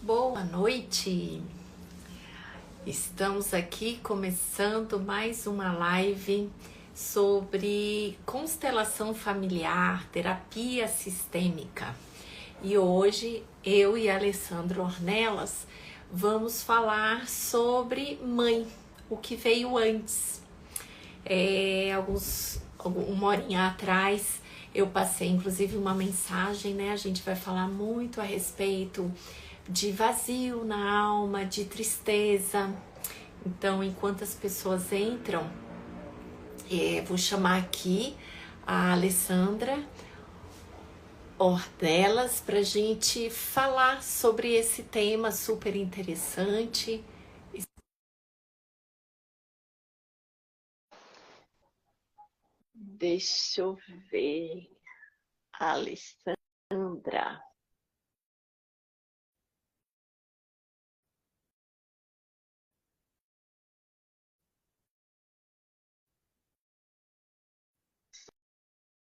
Boa noite! Estamos aqui começando mais uma live sobre constelação familiar, terapia sistêmica. E hoje eu e Alessandro Ornelas vamos falar sobre mãe, o que veio antes. Uma horinha atrás eu passei inclusive uma mensagem, né? A gente vai falar muito a respeito de vazio na alma, de tristeza. Então, enquanto as pessoas entram, vou chamar aqui a Alessandra Ornelas para a gente falar sobre esse tema super interessante. Deixa eu ver, Alessandra.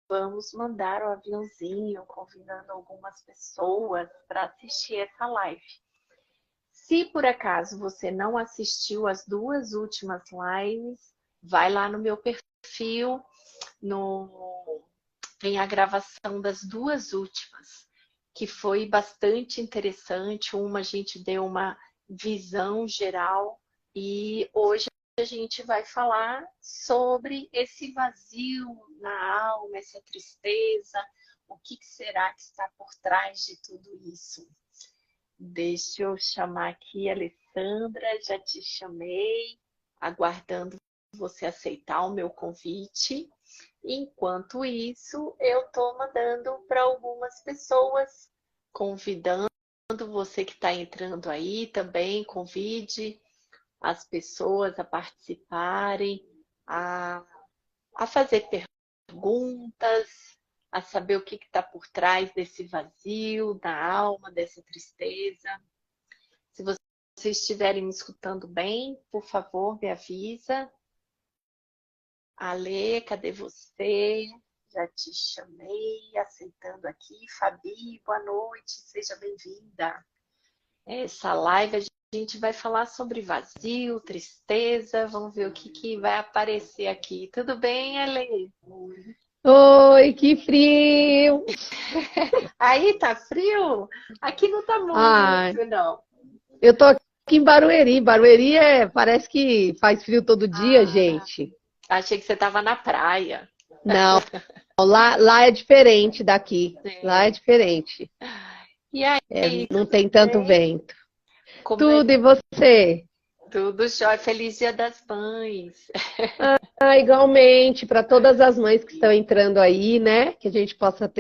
Vamos mandar o aviãozinho convidando algumas pessoas para assistir essa live. Se por acaso você não assistiu as duas últimas lives, vai lá no meu perfil, tem a gravação das duas últimas, que foi bastante interessante. Uma a gente deu uma visão geral e hoje a gente vai falar sobre esse vazio na alma, essa tristeza, o que será que está por trás de tudo isso. Deixa eu chamar aqui a Alessandra, já te chamei, aguardando você aceitar o meu convite. Enquanto isso, eu estou mandando para algumas pessoas, convidando você que está entrando aí também, convide as pessoas a participarem, a fazer perguntas, a saber o que está por trás desse vazio, da alma, dessa tristeza. Se vocês estiverem me escutando bem, por favor, me avisa. Ale, cadê você? Já te chamei, aceitando aqui. Fabi, boa noite, seja bem-vinda. Essa live a gente vai falar sobre vazio, tristeza, vamos ver o que vai aparecer aqui. Tudo bem, Ale? Oi, que frio! Aí tá frio? Aqui não tá muito, não. Eu tô aqui em Barueri. Barueri parece que faz frio todo dia, gente. Achei que você tava na praia. Não, lá é diferente daqui. Sim. Lá é diferente. E aí? Não tem tanto vento. Tudo, e você? Tudo jóia. Feliz Dia das Mães. Igualmente, para todas as mães que estão entrando aí, né? Que a gente possa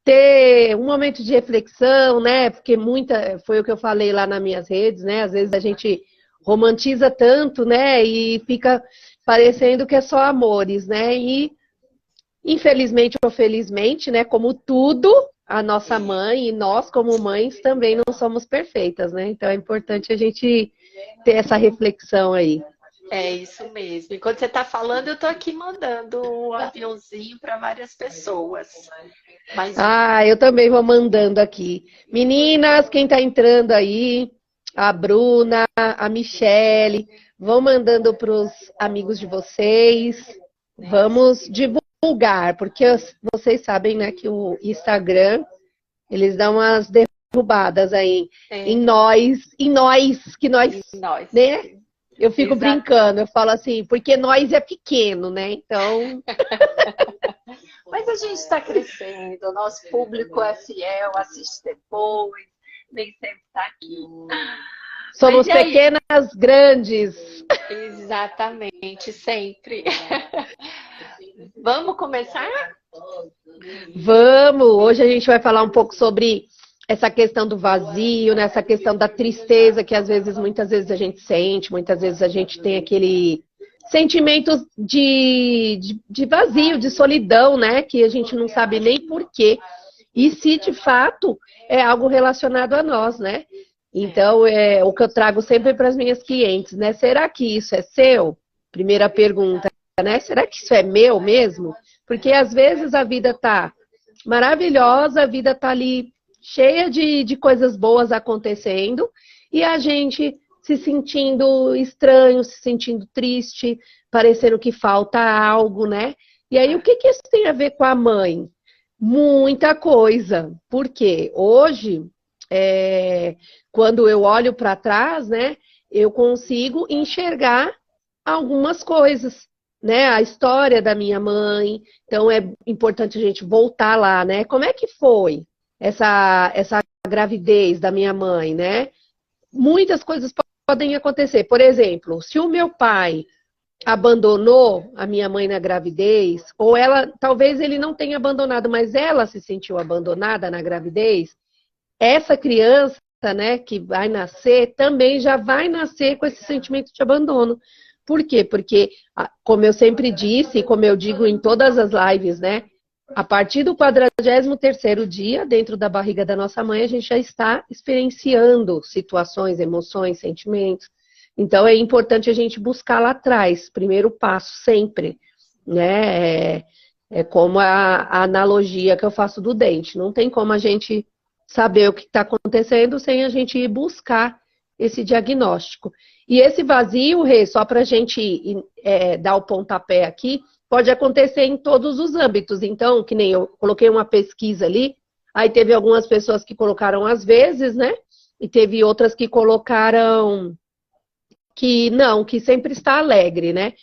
ter um momento de reflexão, né? Porque foi o que eu falei lá nas minhas redes, né? Às vezes a gente romantiza tanto, né? E fica parecendo que é só amores, né? E infelizmente ou felizmente, né? Como tudo, a nossa mãe e nós como mães também não somos perfeitas, né? Então é importante a gente ter essa reflexão aí. É isso mesmo. Enquanto você está falando, eu estou aqui mandando um aviãozinho para várias pessoas. Eu também vou mandando aqui. Meninas, quem está entrando aí, a Bruna, a Michele, vão mandando para os amigos de vocês. Vamos divulgar, porque vocês sabem, né, que o Instagram, eles dão umas derrubadas aí em nós, né? Eu fico brincando, eu falo assim, porque nós é pequeno, né? Então. Mas a gente está crescendo, o nosso público é fiel, assiste depois, nem sempre está aqui. Somos pequenas, grandes. Exatamente, sempre. Vamos começar? Vamos! Hoje a gente vai falar um pouco sobre essa questão do vazio, né? Essa questão da tristeza que muitas vezes a gente sente, muitas vezes a gente tem aquele sentimento de vazio, de solidão, né? Que a gente não sabe nem porquê. E se de fato é algo relacionado a nós, né? Então, é o que eu trago sempre para as minhas clientes, né? Será que isso é seu? Primeira pergunta, né? Será que isso é meu mesmo? Porque às vezes a vida tá maravilhosa, a vida tá ali cheia de coisas boas acontecendo, e a gente se sentindo estranho, se sentindo triste, parecendo que falta algo, né? E aí, o que isso tem a ver com a mãe? Muita coisa. Porque hoje, quando eu olho para trás, né, eu consigo enxergar algumas coisas, né? A história da minha mãe. Então, é importante a gente voltar lá, né? Como é que foi essa gravidez da minha mãe, né? Muitas coisas podem acontecer. Por exemplo, se o meu pai abandonou a minha mãe na gravidez, ou ela, talvez ele não tenha abandonado, mas ela se sentiu abandonada na gravidez, essa criança, né, que vai nascer, também já vai nascer com esse sentimento de abandono. Por quê? Porque, como eu sempre disse, como eu digo em todas as lives, né, a partir do 43º dia, dentro da barriga da nossa mãe, a gente já está experienciando situações, emoções, sentimentos. Então, é importante a gente buscar lá atrás, primeiro passo, sempre, né? É como a analogia que eu faço do dente. Não tem como a gente saber o que está acontecendo sem a gente ir buscar esse diagnóstico. E esse vazio, Rê, só para a gente dar o pontapé aqui, pode acontecer em todos os âmbitos. Então, que nem eu coloquei uma pesquisa ali, aí teve algumas pessoas que colocaram às vezes, né? E teve outras que colocaram que não, que sempre está alegre, né?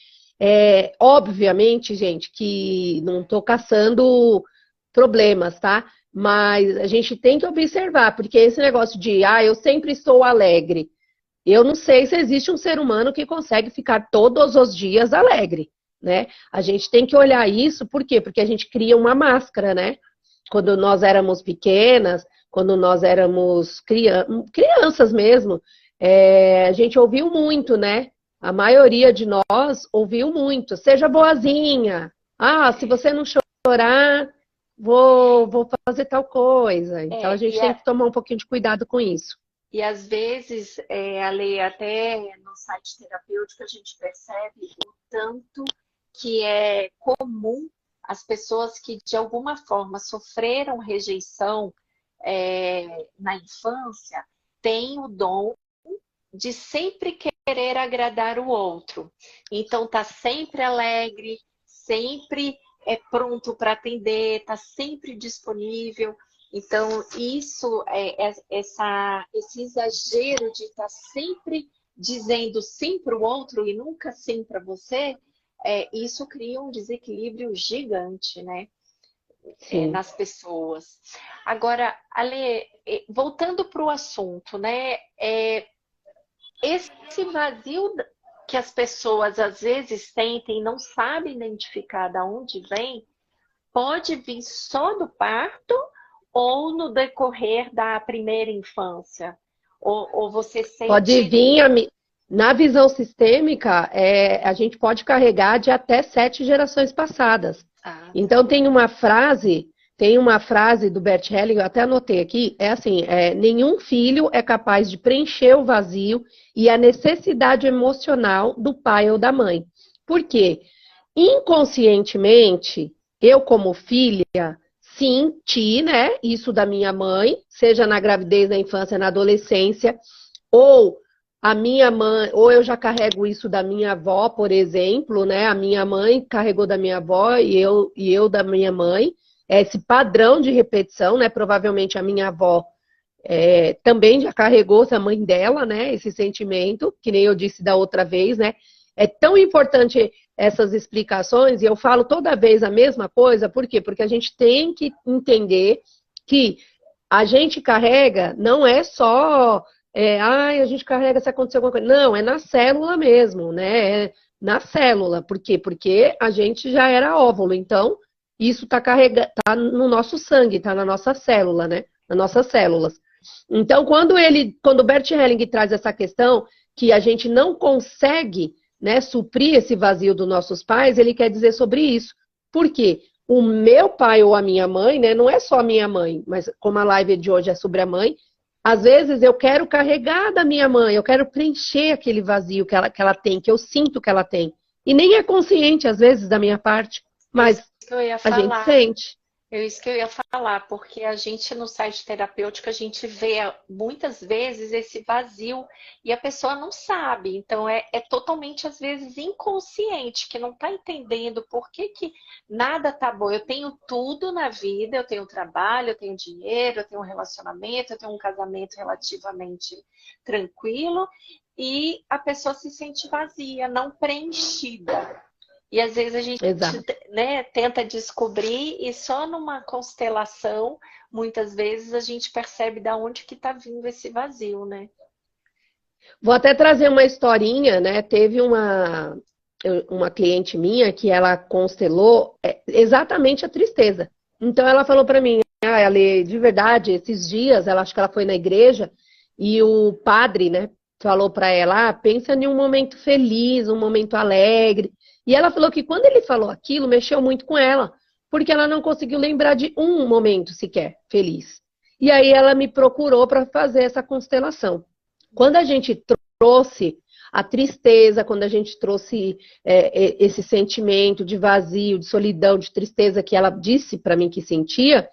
Obviamente, gente, que não estou caçando problemas, tá? Mas a gente tem que observar, porque esse negócio de, eu sempre estou alegre. Eu não sei se existe um ser humano que consegue ficar todos os dias alegre, né? A gente tem que olhar isso, por quê? Porque a gente cria uma máscara, né? Quando nós éramos pequenas, quando nós éramos crianças mesmo, a gente ouviu muito, né? A maioria de nós ouviu muito. Seja boazinha. Se você não chorar, vou fazer tal coisa. Então a gente tem que tomar um pouquinho de cuidado com isso. E às vezes, Ale, até no site terapêutico a gente percebe o tanto que é comum as pessoas que de alguma forma sofreram rejeição na infância têm o dom de sempre querer agradar o outro. Então tá sempre alegre, sempre pronto para atender, tá sempre disponível. Então isso esse exagero de estar sempre dizendo sim para o outro e nunca sim para você, isso cria um desequilíbrio gigante, né? Nas pessoas. Agora, Ale, voltando para o assunto, né? Esse vazio que as pessoas às vezes sentem e não sabem identificar de onde vem, pode vir só do parto ou no decorrer da primeira infância? Ou você sente... Pode vir, na visão sistêmica, a gente pode carregar de até 7 gerações passadas. Então tem uma frase do Bert Hellinger, eu até anotei aqui, assim, nenhum filho é capaz de preencher o vazio e a necessidade emocional do pai ou da mãe. Por quê? Inconscientemente, eu como filha, senti, né, isso da minha mãe, seja na gravidez, na infância, na adolescência, ou a minha mãe, ou eu já carrego isso da minha avó, por exemplo, né? A minha mãe carregou da minha avó e eu da minha mãe. Esse padrão de repetição, né? Provavelmente a minha avó também já carregou a mãe dela, né? Esse sentimento, que nem eu disse da outra vez, né? É tão importante essas explicações, e eu falo toda vez a mesma coisa, por quê? Porque a gente tem que entender que a gente carrega, não é só... a gente carrega se acontecer alguma coisa. Não, é na célula mesmo, né? É na célula. Por quê? Porque a gente já era óvulo. Então, isso está tá no nosso sangue, está na nossa célula, né? Nas nossas células. Então, quando o Bert Hellinger traz essa questão que a gente não consegue, né, suprir esse vazio dos nossos pais, ele quer dizer sobre isso. Por quê? O meu pai ou a minha mãe, né? Não é só a minha mãe, mas como a live de hoje é sobre a mãe, às vezes eu quero carregar da minha mãe, eu quero preencher aquele vazio que ela tem, que eu sinto que ela tem. E nem é consciente, às vezes, da minha parte, mas a gente sente. É isso que eu ia falar, porque a gente no site terapêutico, a gente vê muitas vezes esse vazio e a pessoa não sabe. Então é totalmente, às vezes, inconsciente, que não está entendendo por que que nada tá bom. Eu tenho tudo na vida, eu tenho trabalho, eu tenho dinheiro, eu tenho um relacionamento, eu tenho um casamento relativamente tranquilo, e a pessoa se sente vazia, não preenchida. E às vezes a gente, Exato. né, tenta descobrir e só numa constelação, muitas vezes a gente percebe da onde que está vindo esse vazio, né? Vou até trazer uma historinha, né? Teve uma cliente minha que ela constelou exatamente a tristeza. Então ela falou para mim, Ale, de verdade, esses dias, ela acho que ela foi na igreja e o padre, né, falou para ela, pensa em um momento feliz, um momento alegre. E ela falou que quando ele falou aquilo, mexeu muito com ela, porque ela não conseguiu lembrar de um momento sequer feliz. E aí ela me procurou para fazer essa constelação. Quando a gente trouxe a tristeza, quando a gente trouxe esse sentimento de vazio, de solidão, de tristeza que ela disse para mim que sentia,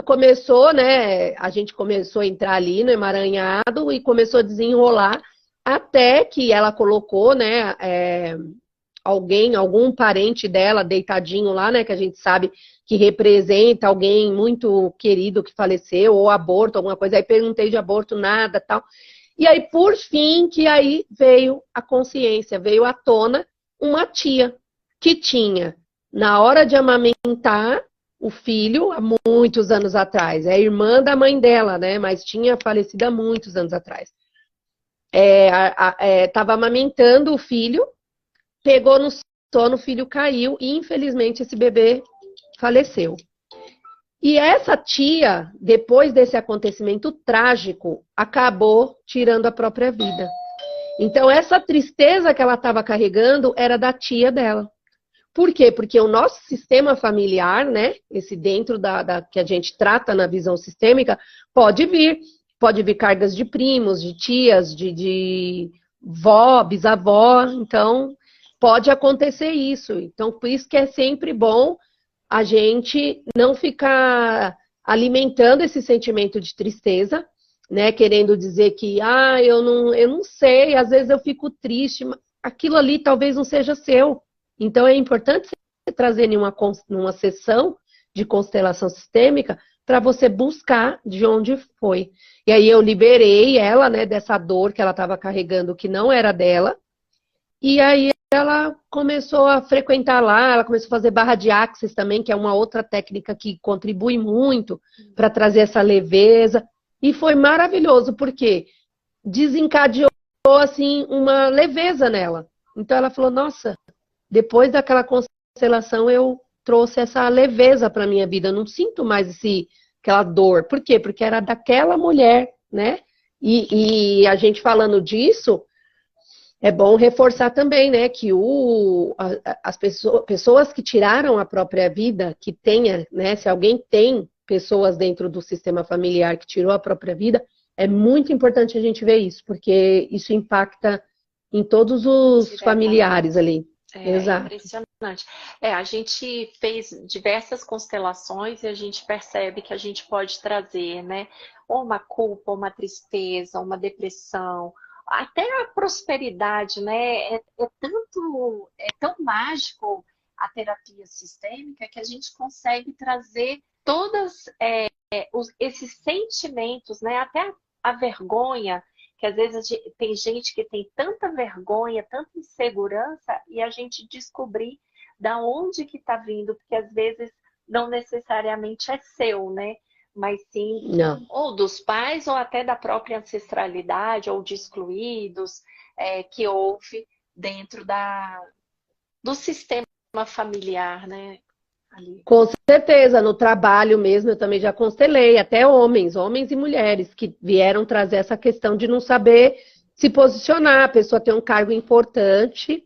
começou, né? A gente começou a entrar ali no emaranhado e começou a desenrolar até que ela colocou, né? Algum parente dela deitadinho lá, né? Que a gente sabe que representa alguém muito querido que faleceu, ou aborto, alguma coisa. Aí perguntei de aborto, nada, tal. E aí, por fim, que aí veio a consciência, veio à tona uma tia que tinha, na hora de amamentar o filho, há muitos anos atrás. É irmã da mãe dela, né? Mas tinha falecido há muitos anos atrás. Estava amamentando o filho, pegou no sono, o filho caiu e, infelizmente, esse bebê faleceu. E essa tia, depois desse acontecimento trágico, acabou tirando a própria vida. Então, essa tristeza que ela estava carregando era da tia dela. Por quê? Porque o nosso sistema familiar, né, esse dentro que a gente trata na visão sistêmica, pode vir cargas de primos, de tias, de vó, bisavó, então pode acontecer isso. Então, por isso que é sempre bom a gente não ficar alimentando esse sentimento de tristeza, né? Querendo dizer que, eu não sei, às vezes eu fico triste, mas aquilo ali talvez não seja seu. Então, é importante você trazer numa sessão de constelação sistêmica para você buscar de onde foi. E aí eu liberei ela, né, dessa dor que ela estava carregando, que não era dela, e aí ela começou a frequentar lá, ela começou a fazer barra de axis também, que é uma outra técnica que contribui muito para trazer essa leveza. E foi maravilhoso, porque desencadeou, assim, uma leveza nela. Então ela falou, nossa, depois daquela constelação eu trouxe essa leveza para minha vida, eu não sinto mais aquela dor. Por quê? Porque era daquela mulher, né? E a gente falando disso, é bom reforçar também, né, que as pessoas que tiraram a própria vida, que tenha, né, se alguém tem pessoas dentro do sistema familiar que tirou a própria vida, é muito importante a gente ver isso, porque isso impacta em todos os familiares ali. Exato. Impressionante. A gente fez diversas constelações e a gente percebe que a gente pode trazer, né, ou uma culpa, uma tristeza, uma depressão, até a prosperidade, né? É tão mágico a terapia sistêmica que a gente consegue trazer todos esses sentimentos, né? Até a vergonha, que às vezes tem gente que tem tanta vergonha, tanta insegurança, e a gente descobrir da onde que está vindo, porque às vezes não necessariamente é seu, né? Mas sim, Não. ou dos pais, ou até da própria ancestralidade, ou de excluídos, que houve dentro do sistema familiar, né? Ali. Com certeza, no trabalho mesmo, eu também já constelei, até homens e mulheres, que vieram trazer essa questão de não saber se posicionar, a pessoa tem um cargo importante.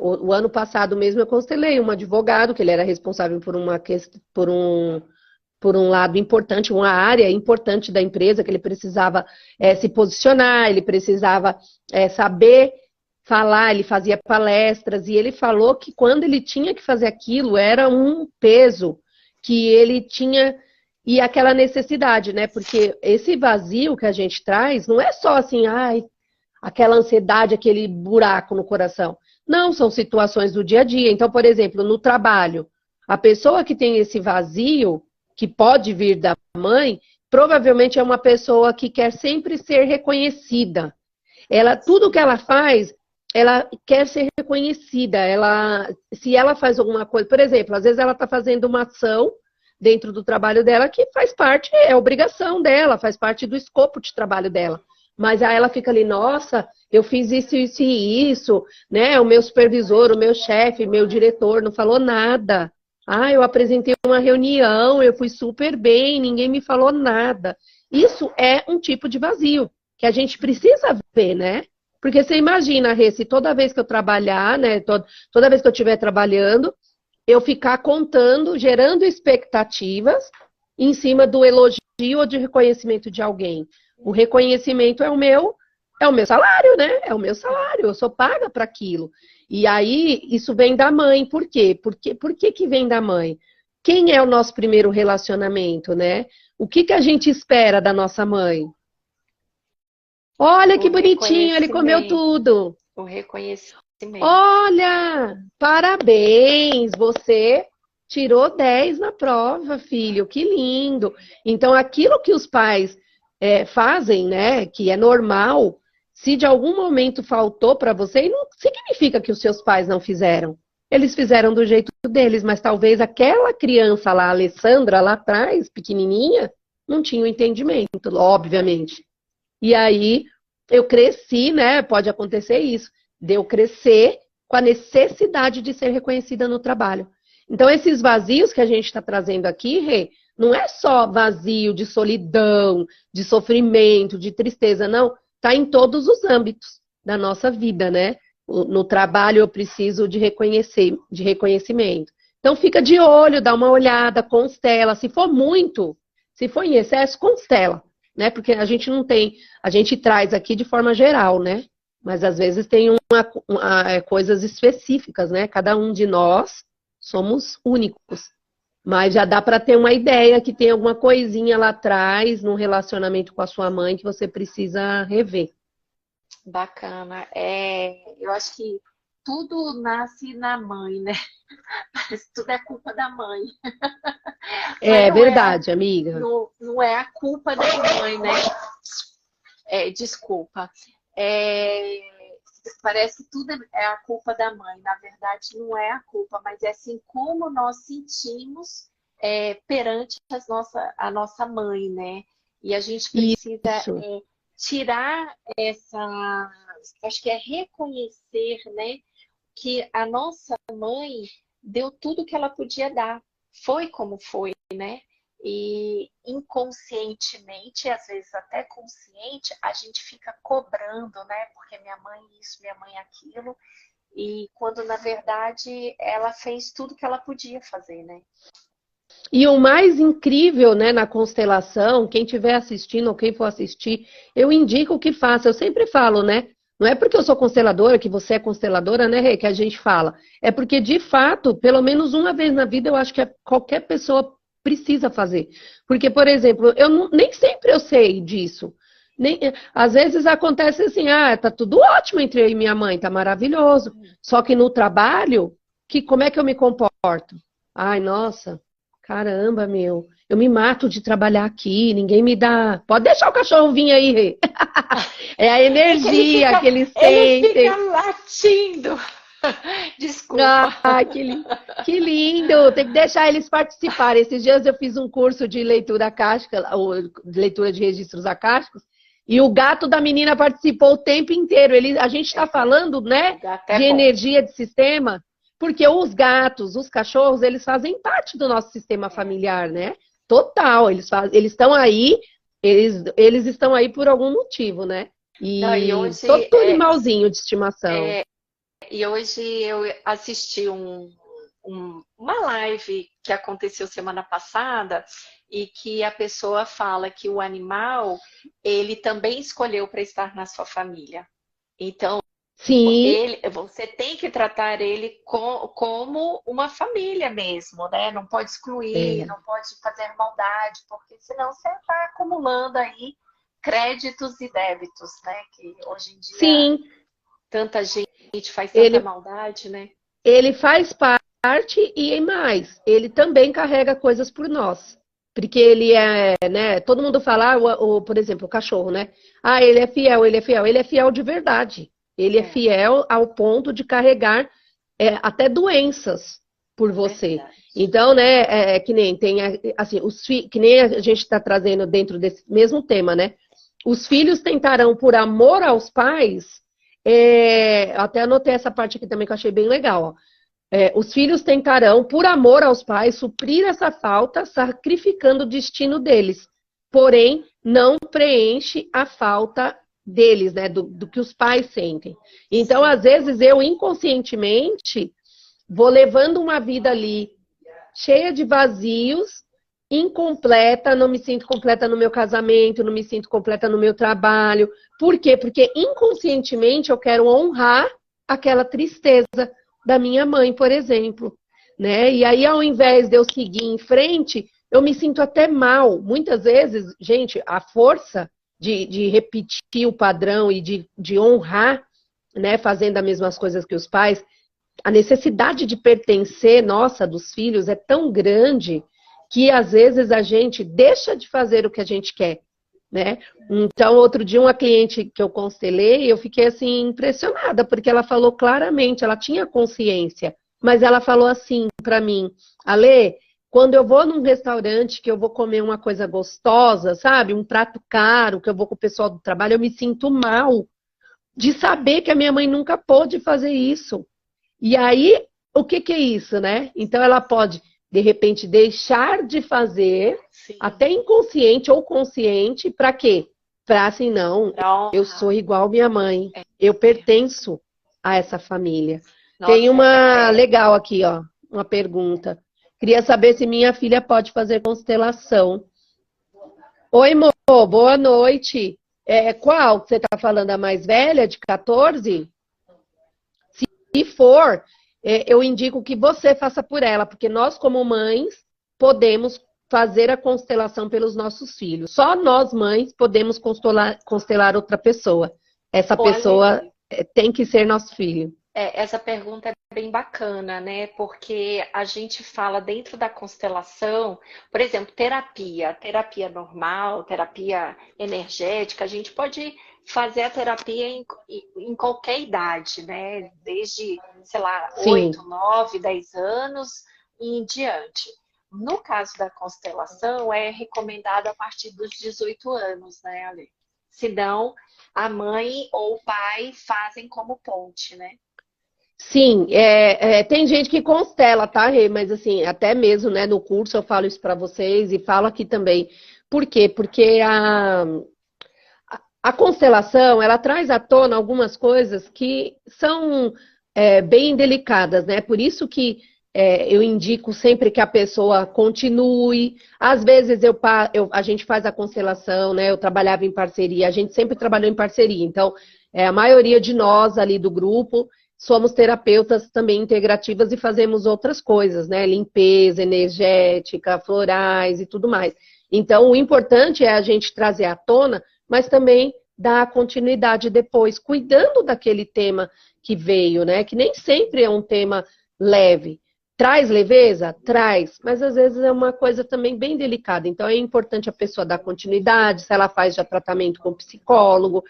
O ano passado mesmo eu constelei um advogado, que ele era responsável por um lado importante, uma área importante da empresa, que ele precisava se posicionar, ele precisava saber falar, ele fazia palestras, e ele falou que quando ele tinha que fazer aquilo, era um peso que ele tinha, e aquela necessidade, né? Porque esse vazio que a gente traz, não é só assim, ai, aquela ansiedade, aquele buraco no coração. Não, são situações do dia a dia. Então, por exemplo, no trabalho, a pessoa que tem esse vazio, que pode vir da mãe, provavelmente é uma pessoa que quer sempre ser reconhecida. Tudo que ela faz, ela quer ser reconhecida. Se ela faz alguma coisa, por exemplo, às vezes ela está fazendo uma ação dentro do trabalho dela que faz parte, é obrigação dela, faz parte do escopo de trabalho dela. Mas aí ela fica ali, nossa, eu fiz isso, isso e isso, né? O meu supervisor, o meu chefe, meu diretor não falou nada. Ah, eu apresentei uma reunião, eu fui super bem, ninguém me falou nada. Isso é um tipo de vazio que a gente precisa ver, né? Porque você imagina, Rê, se toda vez que eu trabalhar, né, toda vez que eu estiver trabalhando, eu ficar contando, gerando expectativas em cima do elogio ou de reconhecimento de alguém. O reconhecimento é o meu salário, né? É o meu salário, eu sou paga para aquilo. E aí, isso vem da mãe. Por quê? Por que vem da mãe? Quem é o nosso primeiro relacionamento, né? O que a gente espera da nossa mãe? Olha que bonitinho, ele comeu tudo. O reconhecimento. Olha, parabéns, você tirou 10 na prova, filho, que lindo. Então, aquilo que os pais fazem, né, que é normal, se de algum momento faltou para você, não significa que os seus pais não fizeram. Eles fizeram do jeito deles, mas talvez aquela criança lá, a Alessandra, lá atrás, pequenininha, não tinha o entendimento, obviamente. E aí, eu cresci, né, pode acontecer isso, de eu crescer com a necessidade de ser reconhecida no trabalho. Então, esses vazios que a gente está trazendo aqui, Rê, não é só vazio de solidão, de sofrimento, de tristeza, não. Está em todos os âmbitos da nossa vida, né? No trabalho eu preciso de reconhecimento. Então, fica de olho, dá uma olhada, constela. Se for muito, se for em excesso, constela, né? Porque a gente não tem, a gente traz aqui de forma geral, né? Mas às vezes tem coisas específicas, né? Cada um de nós somos únicos. Mas já dá para ter uma ideia que tem alguma coisinha lá atrás, num relacionamento com a sua mãe, que você precisa rever. Bacana. Eu acho que tudo nasce na mãe, né? Mas tudo é culpa da mãe. É verdade, amiga. Não é a culpa da mãe, né? Desculpa. Parece que tudo é a culpa da mãe. Na verdade, não é a culpa, mas é assim como nós sentimos perante a nossa mãe, né? E a gente precisa tirar acho que é reconhecer, né? Que a nossa mãe deu tudo que ela podia dar. Foi como foi, né? E inconscientemente, às vezes até consciente, a gente fica cobrando, né? Porque minha mãe isso, minha mãe aquilo. E quando, na verdade, ela fez tudo que ela podia fazer, né? E o mais incrível, né, na constelação, quem estiver assistindo ou quem for assistir, eu indico que faça. Eu sempre falo, né? Não é porque eu sou consteladora, que você é consteladora, né, Rê, que a gente fala. É porque, de fato, pelo menos uma vez na vida, eu acho que qualquer pessoa precisa fazer. Porque, por exemplo, nem sempre eu sei disso. Às vezes acontece assim, tá tudo ótimo entre eu e minha mãe, tá maravilhoso. Só que no trabalho, como é que eu me comporto? Ai, nossa, caramba, meu, eu me mato de trabalhar aqui, ninguém me dá... Pode deixar o cachorro vir aí, Rê. É a energia que eles sentem. Ele fica latindo. Desculpa. Que lindo! Tem que deixar eles participarem. Esses dias eu fiz um curso de leitura acástica, ou de leitura de registros acásticos, e o gato da menina participou o tempo inteiro. A gente está falando, né, de energia de sistema, porque os gatos, os cachorros, eles fazem parte do nosso sistema familiar, né? Total, eles estão aí, eles estão aí por algum motivo, né? E hoje, todo animalzinho de estimação. E hoje eu assisti uma live que aconteceu semana passada e que a pessoa fala que o animal, ele também escolheu para estar na sua família. Então, Sim, Você tem que tratar ele como uma família mesmo, né? Não pode excluir, é, não pode fazer maldade, porque senão você está acumulando aí créditos e débitos, né? Que hoje em dia sim, tanta gente faz tanta ele, maldade, né? ele faz parte e mais, ele também carrega coisas por nós. Porque ele é, né? Todo mundo fala, por exemplo, o cachorro, né? Ah, ele é fiel, ele é fiel. Ele é fiel de verdade. Ele é É, fiel ao ponto de carregar até doenças por você. verdade. Então, né, que nem tem, assim, que nem a gente está trazendo dentro desse mesmo tema, né? Os filhos tentarão, por amor aos pais, até anotei essa parte aqui também que eu achei bem legal, ó. Os filhos tentarão, por amor aos pais, suprir essa falta, sacrificando o destino deles. Porém, não preenche a falta deles, né? Do que os pais sentem. Então, Sim, às vezes, eu inconscientemente vou levando uma vida ali cheia de vazios, incompleta, não me sinto completa no meu casamento, não me sinto completa no meu trabalho. Por quê? Porque inconscientemente eu quero honrar aquela tristeza da minha mãe, por exemplo, né? E aí, ao invés de eu seguir em frente, eu me sinto até mal. Muitas vezes, gente, a força de repetir o padrão e de honrar, né, fazendo as mesmas coisas que os pais, a necessidade de pertencer, nossa, dos filhos é tão grande que às vezes a gente deixa de fazer o que a gente quer, né? Então, outro dia, uma cliente que eu constelei, eu fiquei assim impressionada, porque ela falou claramente, ela tinha consciência, mas ela falou assim para mim, Ale, quando eu vou num restaurante que eu vou comer uma coisa gostosa, sabe? Um prato caro, que eu vou com o pessoal do trabalho, eu me sinto mal de saber que a minha mãe nunca pôde fazer isso. E aí, o que que é isso, né? Então, ela pode, de repente, deixar de fazer, sim, até inconsciente ou consciente, para quê? Para assim, não, para eu sou honrar. igual minha mãe, eu É. pertenço a essa família. Tem Nossa, uma legal aqui, ó, uma pergunta. Queria saber se minha filha pode fazer constelação. Oi, Mo, boa noite. Qual? Você está falando a mais velha, de 14? Se for, eu indico que você faça por ela, porque nós, como mães, podemos fazer a constelação pelos nossos filhos. Só nós, mães, podemos constelar outra pessoa. Essa olha, pessoa tem que ser nosso filho. essa pergunta é bem bacana, né? Porque a gente fala dentro da constelação, por exemplo, terapia normal, terapia energética, a gente pode fazer a terapia em qualquer idade, né? Desde, sei lá, Sim, 8, 9, 10 anos e em diante. No caso da constelação, é recomendado a partir dos 18 anos, né, Ale? Senão, a mãe ou o pai fazem como ponte, né? sim. Tem gente que constela, tá, Rê? Mas assim, até mesmo, né, no curso eu falo isso para vocês e falo aqui também. Por quê? Porque a constelação, ela traz à tona algumas coisas que são bem delicadas, né? Por isso que eu indico sempre que a pessoa continue. Às vezes a gente faz a constelação, né? Eu trabalhava em parceria, a gente sempre trabalhou em parceria. Então, a maioria de nós ali do grupo somos terapeutas também integrativas e fazemos outras coisas, né? Limpeza energética, florais e tudo mais. Então, o importante é a gente trazer à tona, mas também dar continuidade depois, cuidando daquele tema que veio, né? Que nem sempre é um tema leve. Traz leveza? Traz, mas às vezes é uma coisa também bem delicada. Então é importante a pessoa dar continuidade, se ela faz já tratamento com psicólogo,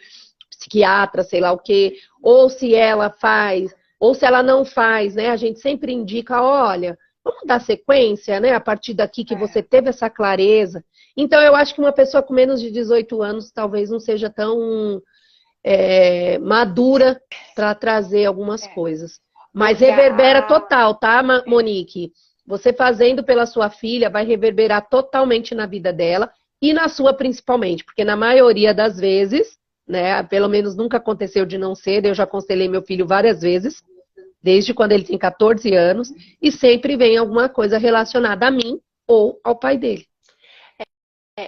psiquiatra, sei lá o quê, ou se ela faz, ou se ela não faz, né? A gente sempre indica, olha, vamos dar sequência, né? A partir daqui que você É, teve essa clareza. Então, eu acho que uma pessoa com menos de 18 anos talvez não seja tão madura para trazer algumas é. coisas. Mas Porque reverbera total, tá, Monique? Você fazendo pela sua filha vai reverberar totalmente na vida dela e na sua principalmente, porque na maioria das vezes, né, pelo menos nunca aconteceu de não ser, eu já constelei meu filho várias vezes, desde quando ele tem 14 anos, e sempre vem alguma coisa relacionada a mim ou ao pai dele.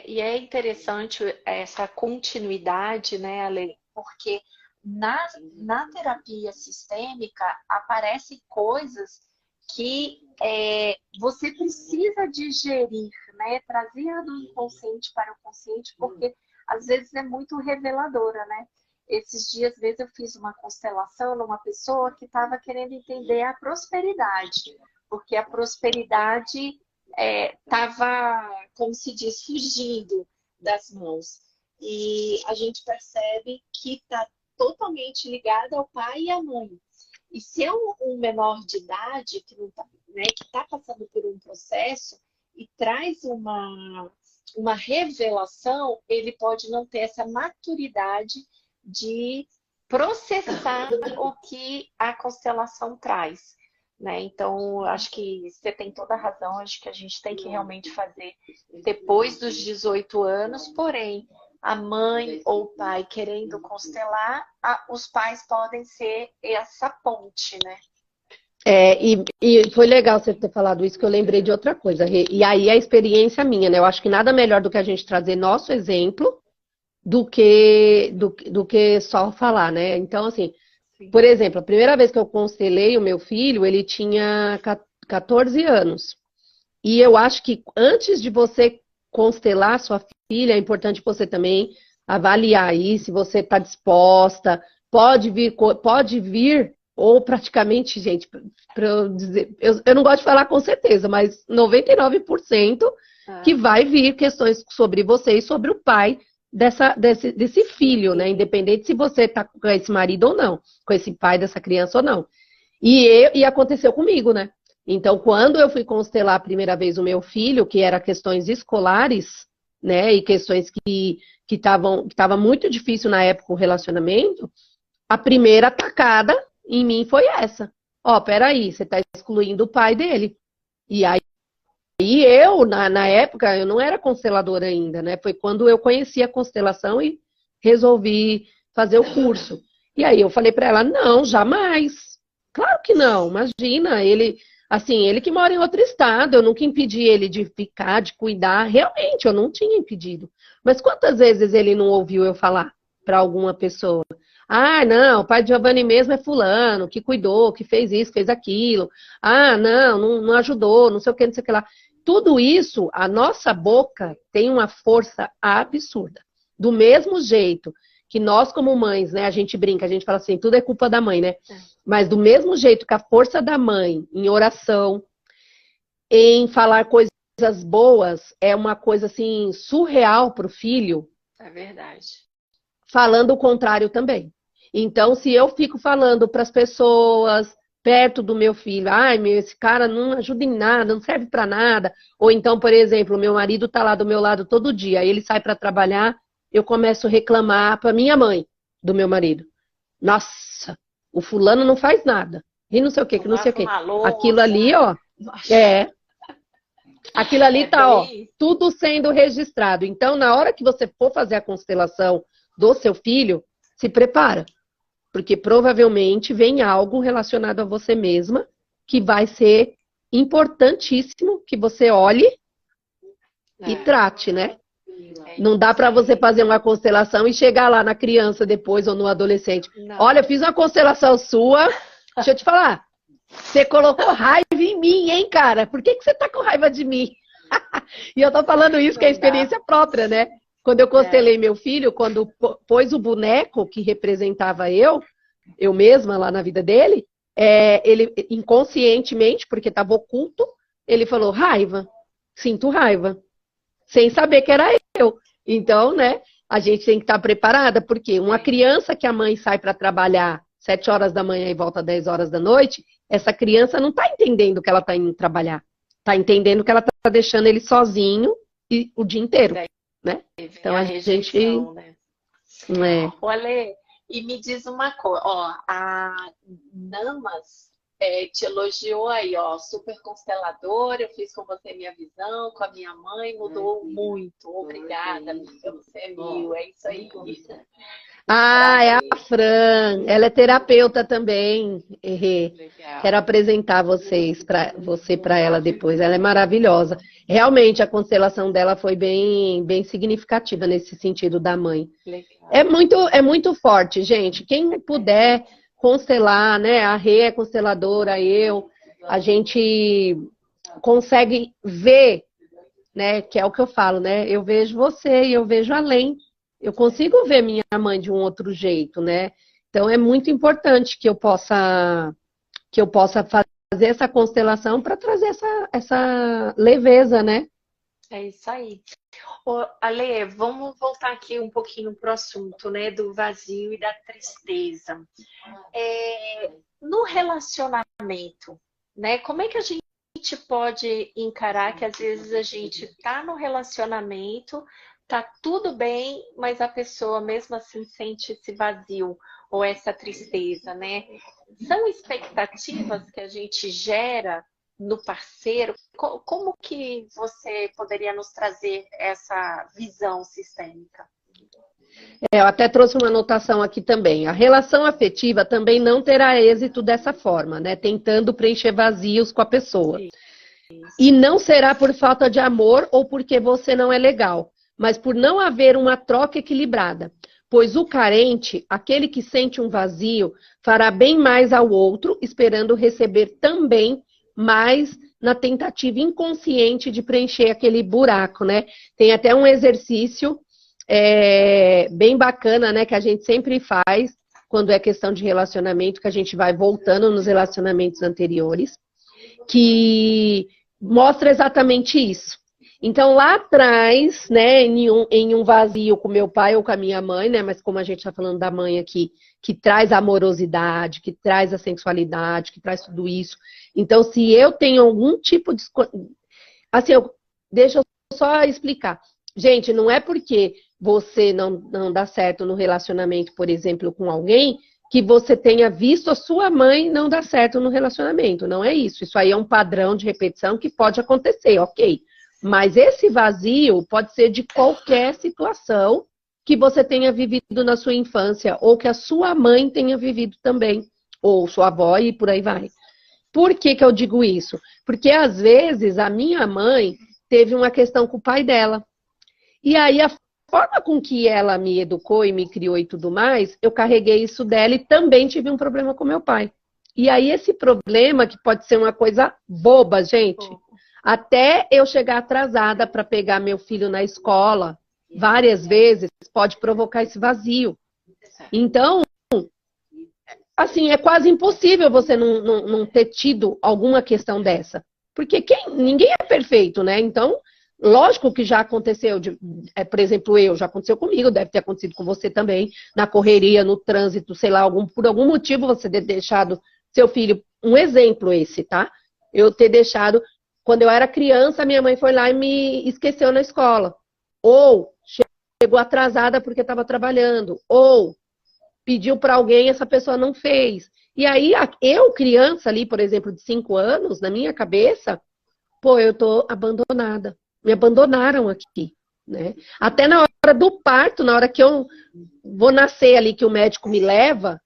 e é interessante essa continuidade, né, Ale? Porque na terapia sistêmica aparecem coisas que você precisa digerir, né? Trazer do inconsciente para o consciente, porque às vezes é muito reveladora, né? Esses dias, às vezes, eu fiz uma constelação numa pessoa que estava querendo entender a prosperidade, porque a prosperidade estava, como se diz, fugindo das mãos. E a gente percebe que está totalmente ligada ao pai e à mãe. E se é um menor de idade que não tá, né, que está passando por um processo e traz uma revelação, ele pode não ter essa maturidade de processar o que a constelação traz, né? Então, acho que você tem toda a razão, acho que a gente tem que realmente fazer depois dos 18 anos, porém, a mãe ou o pai querendo constelar, os pais podem ser essa ponte, né? E foi legal você ter falado isso, que eu lembrei de outra coisa. E aí a experiência minha, né? Eu acho que nada melhor do que a gente trazer nosso exemplo do que só falar, né? Então, assim, Sim. por exemplo, a primeira vez que eu constelei o meu filho, ele tinha 14 anos. E eu acho que antes de você constelar sua filha, é importante você também avaliar aí se você está disposta, pode vir, ou praticamente, gente, para eu dizer, eu não gosto de falar com certeza, mas 99% que vai vir questões sobre você e sobre o pai desse filho, né? Independente se você está com esse marido ou não, com esse pai dessa criança ou não. E aconteceu comigo, né? Então, quando eu fui constelar a primeira vez o meu filho, que era questões escolares, né, e questões que tava muito difícil na época o relacionamento, a primeira atacada em mim foi essa. Ó, peraí, você tá excluindo o pai dele. E aí eu, na época, eu não era consteladora ainda, né? Foi quando eu conheci a constelação e resolvi fazer o curso. E aí eu falei para ela, não, jamais. Claro que não, imagina, ele que mora em outro estado, eu nunca impedi ele de ficar, de cuidar, realmente, eu não tinha impedido. Mas quantas vezes ele não ouviu eu falar para alguma pessoa? Ah, não, o pai de Giovanni mesmo é fulano, que cuidou, que fez isso, fez aquilo. Ah, não ajudou, não sei o que, não sei o que lá. Tudo isso, a nossa boca tem uma força absurda. Do mesmo jeito que nós, como mães, né, a gente brinca, a gente fala assim, tudo é culpa da mãe, né? Mas do mesmo jeito que a força da mãe em oração, em falar coisas boas, é uma coisa assim surreal para o filho. É verdade. Falando o contrário também. Então, se eu fico falando para as pessoas perto do meu filho, ai, esse cara não ajuda em nada, não serve para nada. Ou então, por exemplo, meu marido está lá do meu lado todo dia, aí ele sai para trabalhar, eu começo a reclamar para minha mãe do meu marido. Nossa, o fulano não faz nada. E não sei o que, que não sei o que. Aquilo ali, ó, aquilo ali tá, ó, tudo sendo registrado. Então, na hora que você for fazer a constelação do seu filho, se prepara. Porque provavelmente vem algo relacionado a você mesma que vai ser importantíssimo que você olhe e trate, né? Não dá para você fazer uma constelação e chegar lá na criança depois ou no adolescente. Não. Olha, eu fiz uma constelação sua, deixa eu te falar. Você colocou raiva em mim, hein, cara? Por que você tá com raiva de mim? E eu tô falando isso que é experiência própria, né? Quando eu constelei meu filho, quando pôs o boneco que representava eu mesma lá na vida dele, ele inconscientemente, porque estava oculto, ele falou raiva, sinto raiva, sem saber que era eu. Então, né, a gente tem que estar preparada, porque uma criança que a mãe sai para trabalhar 7 horas da manhã e volta 10 horas da noite, essa criança não está entendendo que ela está indo trabalhar, está entendendo que ela está deixando ele sozinho o dia inteiro. Né? Então a gente. Né? Olha, e me diz uma coisa, ó, a Namas te elogiou aí, ó, super constelador, eu fiz com você minha visão, com a minha mãe, mudou muito. Obrigada, amiga, você é mil, é isso aí. Ah, é a Fran. Ela é terapeuta também. Errei. Legal. Quero apresentar você para ela depois. Ela é maravilhosa. Realmente a constelação dela foi bem significativa nesse sentido da mãe. Legal. É muito forte, gente. Quem puder constelar, né? A Rê é consteladora, a gente consegue ver, né? Que é o que eu falo, né? Eu vejo você e eu vejo além. Eu consigo ver minha mãe de um outro jeito, né? Então é muito importante que eu possa fazer essa constelação para trazer essa leveza, né? É isso aí. Ô, Ale, vamos voltar aqui um pouquinho para o assunto, né, do vazio e da tristeza. No relacionamento, né, como é que a gente pode encarar que às vezes a gente tá no relacionamento, tá tudo bem, mas a pessoa mesmo assim sente esse vazio ou essa tristeza, né? São expectativas que a gente gera no parceiro? Como que você poderia nos trazer essa visão sistêmica? Eu até trouxe uma anotação aqui também. A relação afetiva também não terá êxito dessa forma, né? Tentando preencher vazios com a pessoa. E não será por falta de amor ou porque você não é legal, mas por não haver uma troca equilibrada. Pois o carente, aquele que sente um vazio, fará bem mais ao outro, esperando receber também mais na tentativa inconsciente de preencher aquele buraco, né? Tem até um exercício bem bacana, né? Que a gente sempre faz quando é questão de relacionamento, que a gente vai voltando nos relacionamentos anteriores, que mostra exatamente isso. Então, lá atrás, né, em um vazio com meu pai ou com a minha mãe, né, mas como a gente está falando da mãe aqui, que traz a amorosidade, que traz a sensualidade, que traz tudo isso. Então, se eu tenho algum tipo de... Assim, deixa eu só explicar. Gente, não é porque você não dá certo no relacionamento, por exemplo, com alguém, que você tenha visto a sua mãe não dar certo no relacionamento. Não é isso. Isso aí é um padrão de repetição que pode acontecer, ok. Mas esse vazio pode ser de qualquer situação que você tenha vivido na sua infância, ou que a sua mãe tenha vivido também, ou sua avó e por aí vai. Por que eu digo isso? Porque às vezes a minha mãe teve uma questão com o pai dela. E aí a forma com que ela me educou e me criou e tudo mais, eu carreguei isso dela e também tive um problema com meu pai. E aí esse problema, que pode ser uma coisa boba, gente, até eu chegar atrasada para pegar meu filho na escola, várias vezes, pode provocar esse vazio. Então, assim, é quase impossível você não ter tido alguma questão dessa. Porque ninguém é perfeito, né? Então, lógico que já aconteceu, por exemplo, já aconteceu comigo, deve ter acontecido com você também, na correria, no trânsito, sei lá, por algum motivo você ter deixado seu filho, um exemplo esse, tá? Eu ter deixado, quando eu era criança, minha mãe foi lá e me esqueceu na escola. Ou chegou atrasada porque estava trabalhando. Ou pediu para alguém, essa pessoa não fez. E aí, eu, criança ali, por exemplo, de 5 anos, na minha cabeça, pô, eu tô abandonada. Me abandonaram aqui, né? Até na hora do parto, na hora que eu vou nascer ali, que o médico me leva,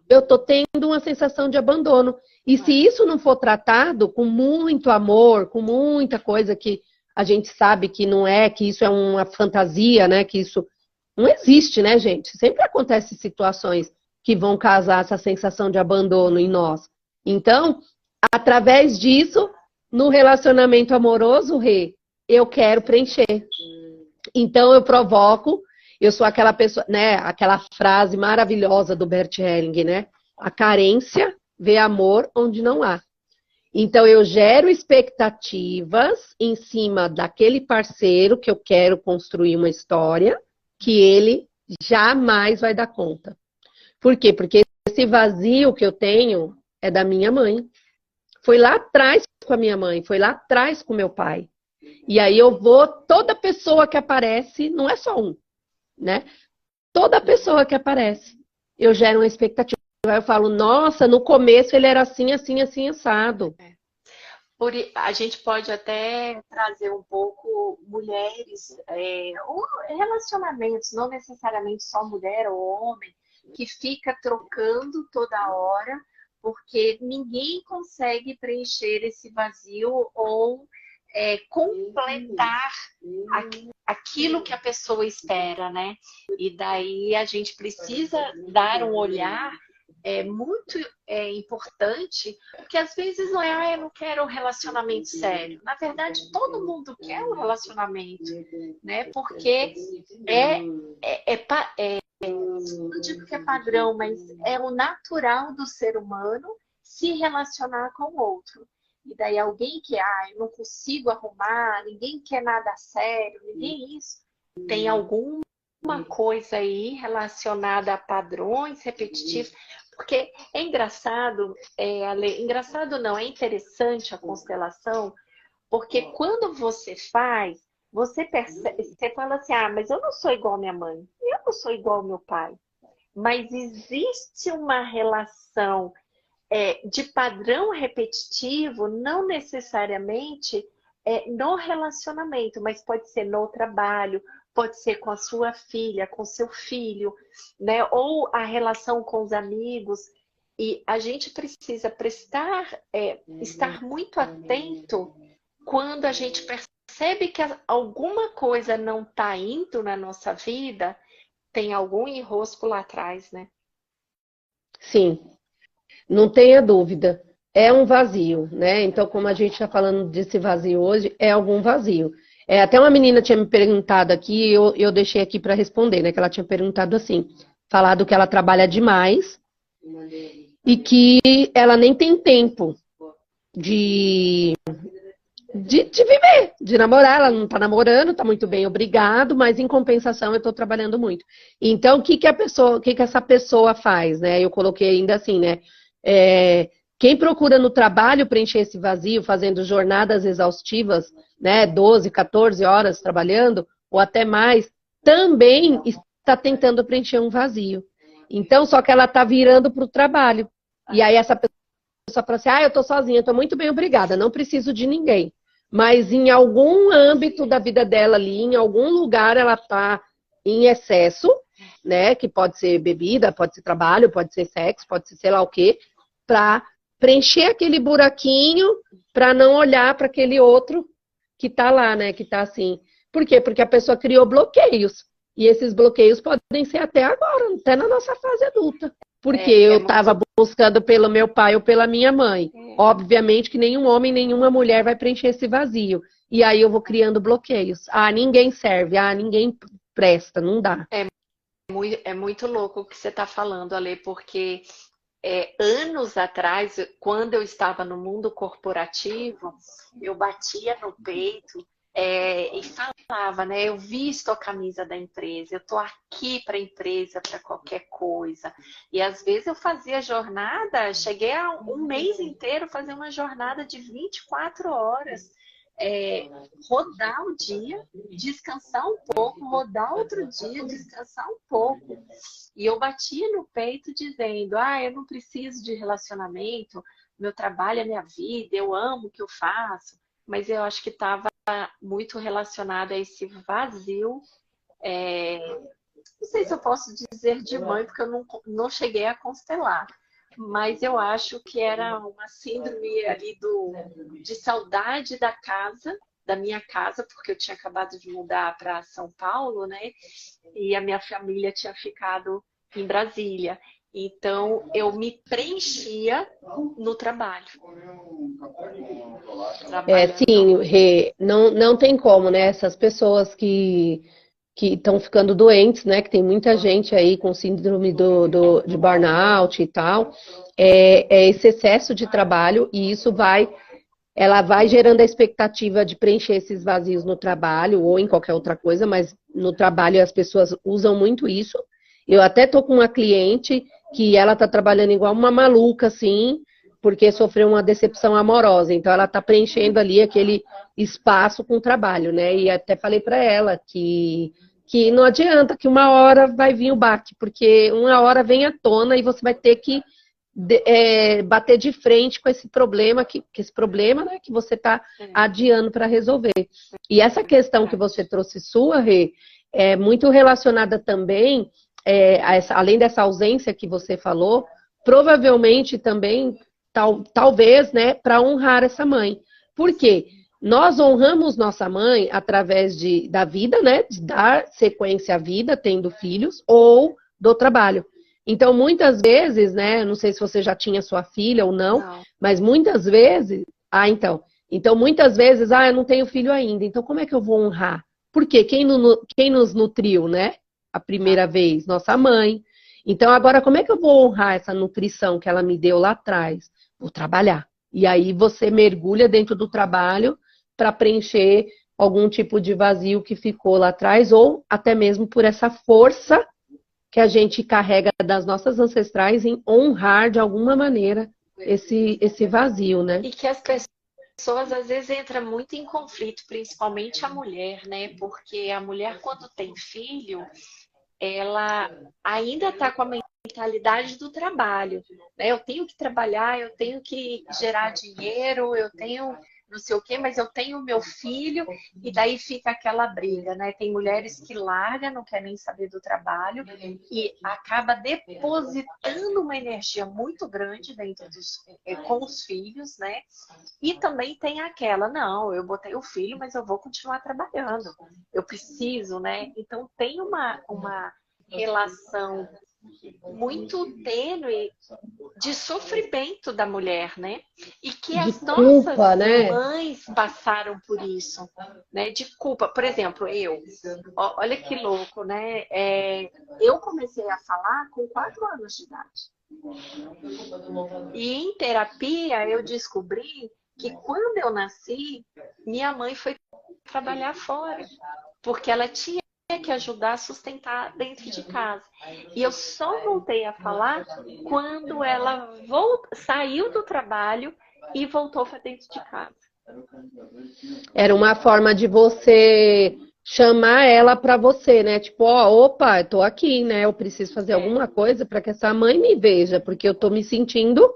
eu tô tendo uma sensação de abandono. E se isso não for tratado com muito amor, com muita coisa que a gente sabe que não é, que isso é uma fantasia, né? Que isso não existe, né, gente? Sempre acontecem situações que vão causar essa sensação de abandono em nós. Então, através disso, no relacionamento amoroso, Rê, eu quero preencher. Então, eu provoco, eu sou aquela pessoa, né, aquela frase maravilhosa do Bert Helling, né? A carência vê amor onde não há. Então, eu gero expectativas em cima daquele parceiro que eu quero construir uma história que ele jamais vai dar conta. Por quê? Porque esse vazio que eu tenho é da minha mãe. Foi lá atrás com a minha mãe, foi lá atrás com meu pai. E aí toda pessoa que aparece, não é só um, né? Toda pessoa que aparece, eu gero uma expectativa. Eu falo, nossa, no começo ele era assim, assim, assim, assado. A gente pode até trazer um pouco mulheres, ou relacionamentos, não necessariamente só mulher ou homem, que fica trocando toda hora, porque ninguém consegue preencher esse vazio ou completar aquilo que a pessoa espera, né? E daí a gente precisa dar um olhar muito importante, porque às vezes não é, eu não quero um relacionamento sério. Na verdade, todo mundo quer um relacionamento, né? Porque não digo que é padrão, mas é o natural do ser humano se relacionar com o outro. E daí alguém que, eu não consigo arrumar, ninguém quer nada sério, ninguém isso, tem alguma coisa aí relacionada a padrões repetitivos, porque é engraçado, engraçado não, é interessante a constelação, porque quando você faz, você percebe, você fala assim, mas eu não sou igual a minha mãe, eu não sou igual ao meu pai, mas existe uma relação de padrão repetitivo, não necessariamente no relacionamento, mas pode ser no trabalho, pode ser com a sua filha, com seu filho, né? Ou a relação com os amigos. E a gente precisa estar muito atento quando a gente percebe que alguma coisa não está indo na nossa vida, tem algum enrosco lá atrás, né? Sim, não tenha dúvida. É um vazio, né? Então, como a gente está falando desse vazio hoje, é algum vazio. Até uma menina tinha me perguntado aqui, eu deixei aqui para responder, né? Que ela tinha perguntado assim, falado que ela trabalha demais e que ela nem tem tempo de viver, de namorar. Ela não está namorando, está muito bem, obrigado, mas em compensação eu estou trabalhando muito. Então, o que essa pessoa faz, né? Eu coloquei ainda assim, né? Quem procura no trabalho preencher esse vazio, fazendo jornadas exaustivas, né, 12, 14 horas trabalhando, ou até mais, também está tentando preencher um vazio. Então, só que ela está virando para o trabalho. E aí essa pessoa fala assim, eu estou sozinha, estou muito bem, obrigada, não preciso de ninguém. Mas em algum âmbito da vida dela ali, em algum lugar ela está em excesso, né, que pode ser bebida, pode ser trabalho, pode ser sexo, pode ser sei lá o quê, para preencher aquele buraquinho, para não olhar para aquele outro que está lá, né? Que está assim. Por quê? Porque a pessoa criou bloqueios. E esses bloqueios podem ser até agora, até na nossa fase adulta. Porque eu estava buscando pelo meu pai ou pela minha mãe. Obviamente que nenhum homem, nenhuma mulher vai preencher esse vazio. E aí eu vou criando bloqueios. Ninguém serve. Ninguém presta. Não dá. É muito louco o que você está falando, Ale, porque anos atrás, quando eu estava no mundo corporativo, eu batia no peito e falava, né? Eu visto a camisa da empresa, eu estou aqui para a empresa, para qualquer coisa. E às vezes eu fazia jornada, cheguei a um mês inteiro fazer uma jornada de 24 horas. Rodar o dia, descansar um pouco, rodar outro dia, descansar um pouco. E eu batia no peito dizendo, eu não preciso de relacionamento, meu trabalho é minha vida, eu amo o que eu faço. Mas eu acho que estava muito relacionado a esse vazio. Não sei se eu posso dizer de mãe, porque eu não cheguei a constelar. Mas eu acho que era uma síndrome ali de saudade da casa, da minha casa, porque eu tinha acabado de mudar para São Paulo, né? E a minha família tinha ficado em Brasília. Então, eu me preenchia no trabalho. Sim, Rê, não tem como, né? Essas pessoas que estão ficando doentes, né? Que tem muita gente aí com síndrome de burnout e tal. Esse excesso de trabalho e ela vai gerando a expectativa de preencher esses vazios no trabalho ou em qualquer outra coisa, mas no trabalho as pessoas usam muito isso. Eu até tô com uma cliente que ela tá trabalhando igual uma maluca, assim, porque sofreu uma decepção amorosa. Então ela tá preenchendo ali aquele espaço com o trabalho, né? E até falei para ela que não adianta, que uma hora vai vir o baque, porque uma hora vem à tona e você vai ter que bater de frente com esse problema, né, que você está adiando para resolver. E essa questão que você trouxe sua, Rê, é muito relacionada também, além dessa ausência que você falou, provavelmente também, talvez, né, para honrar essa mãe. Por quê? Nós honramos nossa mãe através da vida, né, de dar sequência à vida, tendo filhos, ou do trabalho. Então, muitas vezes, né, não sei se você já tinha sua filha ou não. Mas muitas vezes, então muitas vezes, eu não tenho filho ainda, então como é que eu vou honrar? Porque quem nos nutriu, né, a primeira vez? Nossa mãe. Então, agora, como é que eu vou honrar essa nutrição que ela me deu lá atrás? Vou trabalhar. E aí você mergulha dentro do trabalho para preencher algum tipo de vazio que ficou lá atrás, ou até mesmo por essa força que a gente carrega das nossas ancestrais em honrar de alguma maneira esse vazio, né? E que as pessoas às vezes entram muito em conflito, principalmente a mulher, né? Porque a mulher, quando tem filho, ela ainda está com a mentalidade do trabalho, né? Eu tenho que trabalhar, eu tenho que gerar dinheiro, eu tenho não sei o quê, mas eu tenho meu filho, e daí fica aquela briga, né? Tem mulheres que largam, não querem nem saber do trabalho, e acaba depositando uma energia muito grande dentro com os filhos, né? E também tem aquela, não, eu botei o filho, mas eu vou continuar trabalhando, eu preciso, né? Então tem uma relação muito tênue de sofrimento da mulher, né? E que as nossas mães passaram por isso, né? De culpa. Por exemplo, olha que louco, né? Eu comecei a falar com 4 anos de idade. E em terapia eu descobri que quando eu nasci, minha mãe foi trabalhar fora, porque ela tinha que ajudar a sustentar dentro de casa. E eu só voltei a falar quando ela saiu do trabalho e voltou para dentro de casa. Era uma forma de você chamar ela para você, né? Tipo, opa, eu tô aqui, né? Eu preciso fazer alguma coisa para que essa mãe me veja, porque eu tô me sentindo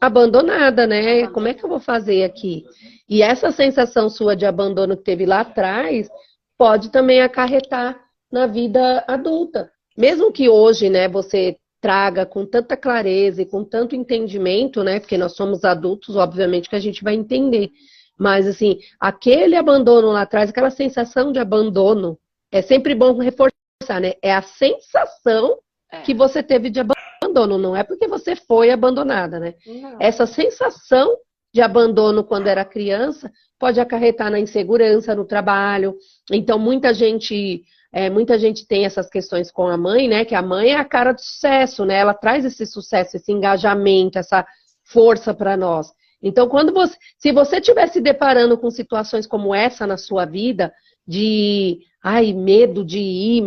abandonada, né? Como é que eu vou fazer aqui? E essa sensação sua de abandono que teve lá atrás pode também acarretar na vida adulta. Mesmo que hoje, né, você traga com tanta clareza e com tanto entendimento, né, porque nós somos adultos, obviamente que a gente vai entender. Mas, assim, aquele abandono lá atrás, aquela sensação de abandono, é sempre bom reforçar, né? É a sensação que você teve de abandono, não é porque você foi abandonada, né? Não. Essa sensação de abandono quando era criança pode acarretar na insegurança no trabalho. Então, muita gente tem essas questões com a mãe, né? Que a mãe é a cara do sucesso, né? Ela traz esse sucesso, esse engajamento, essa força para nós. Então, se você estiver se deparando com situações como essa na sua vida, de medo de ir,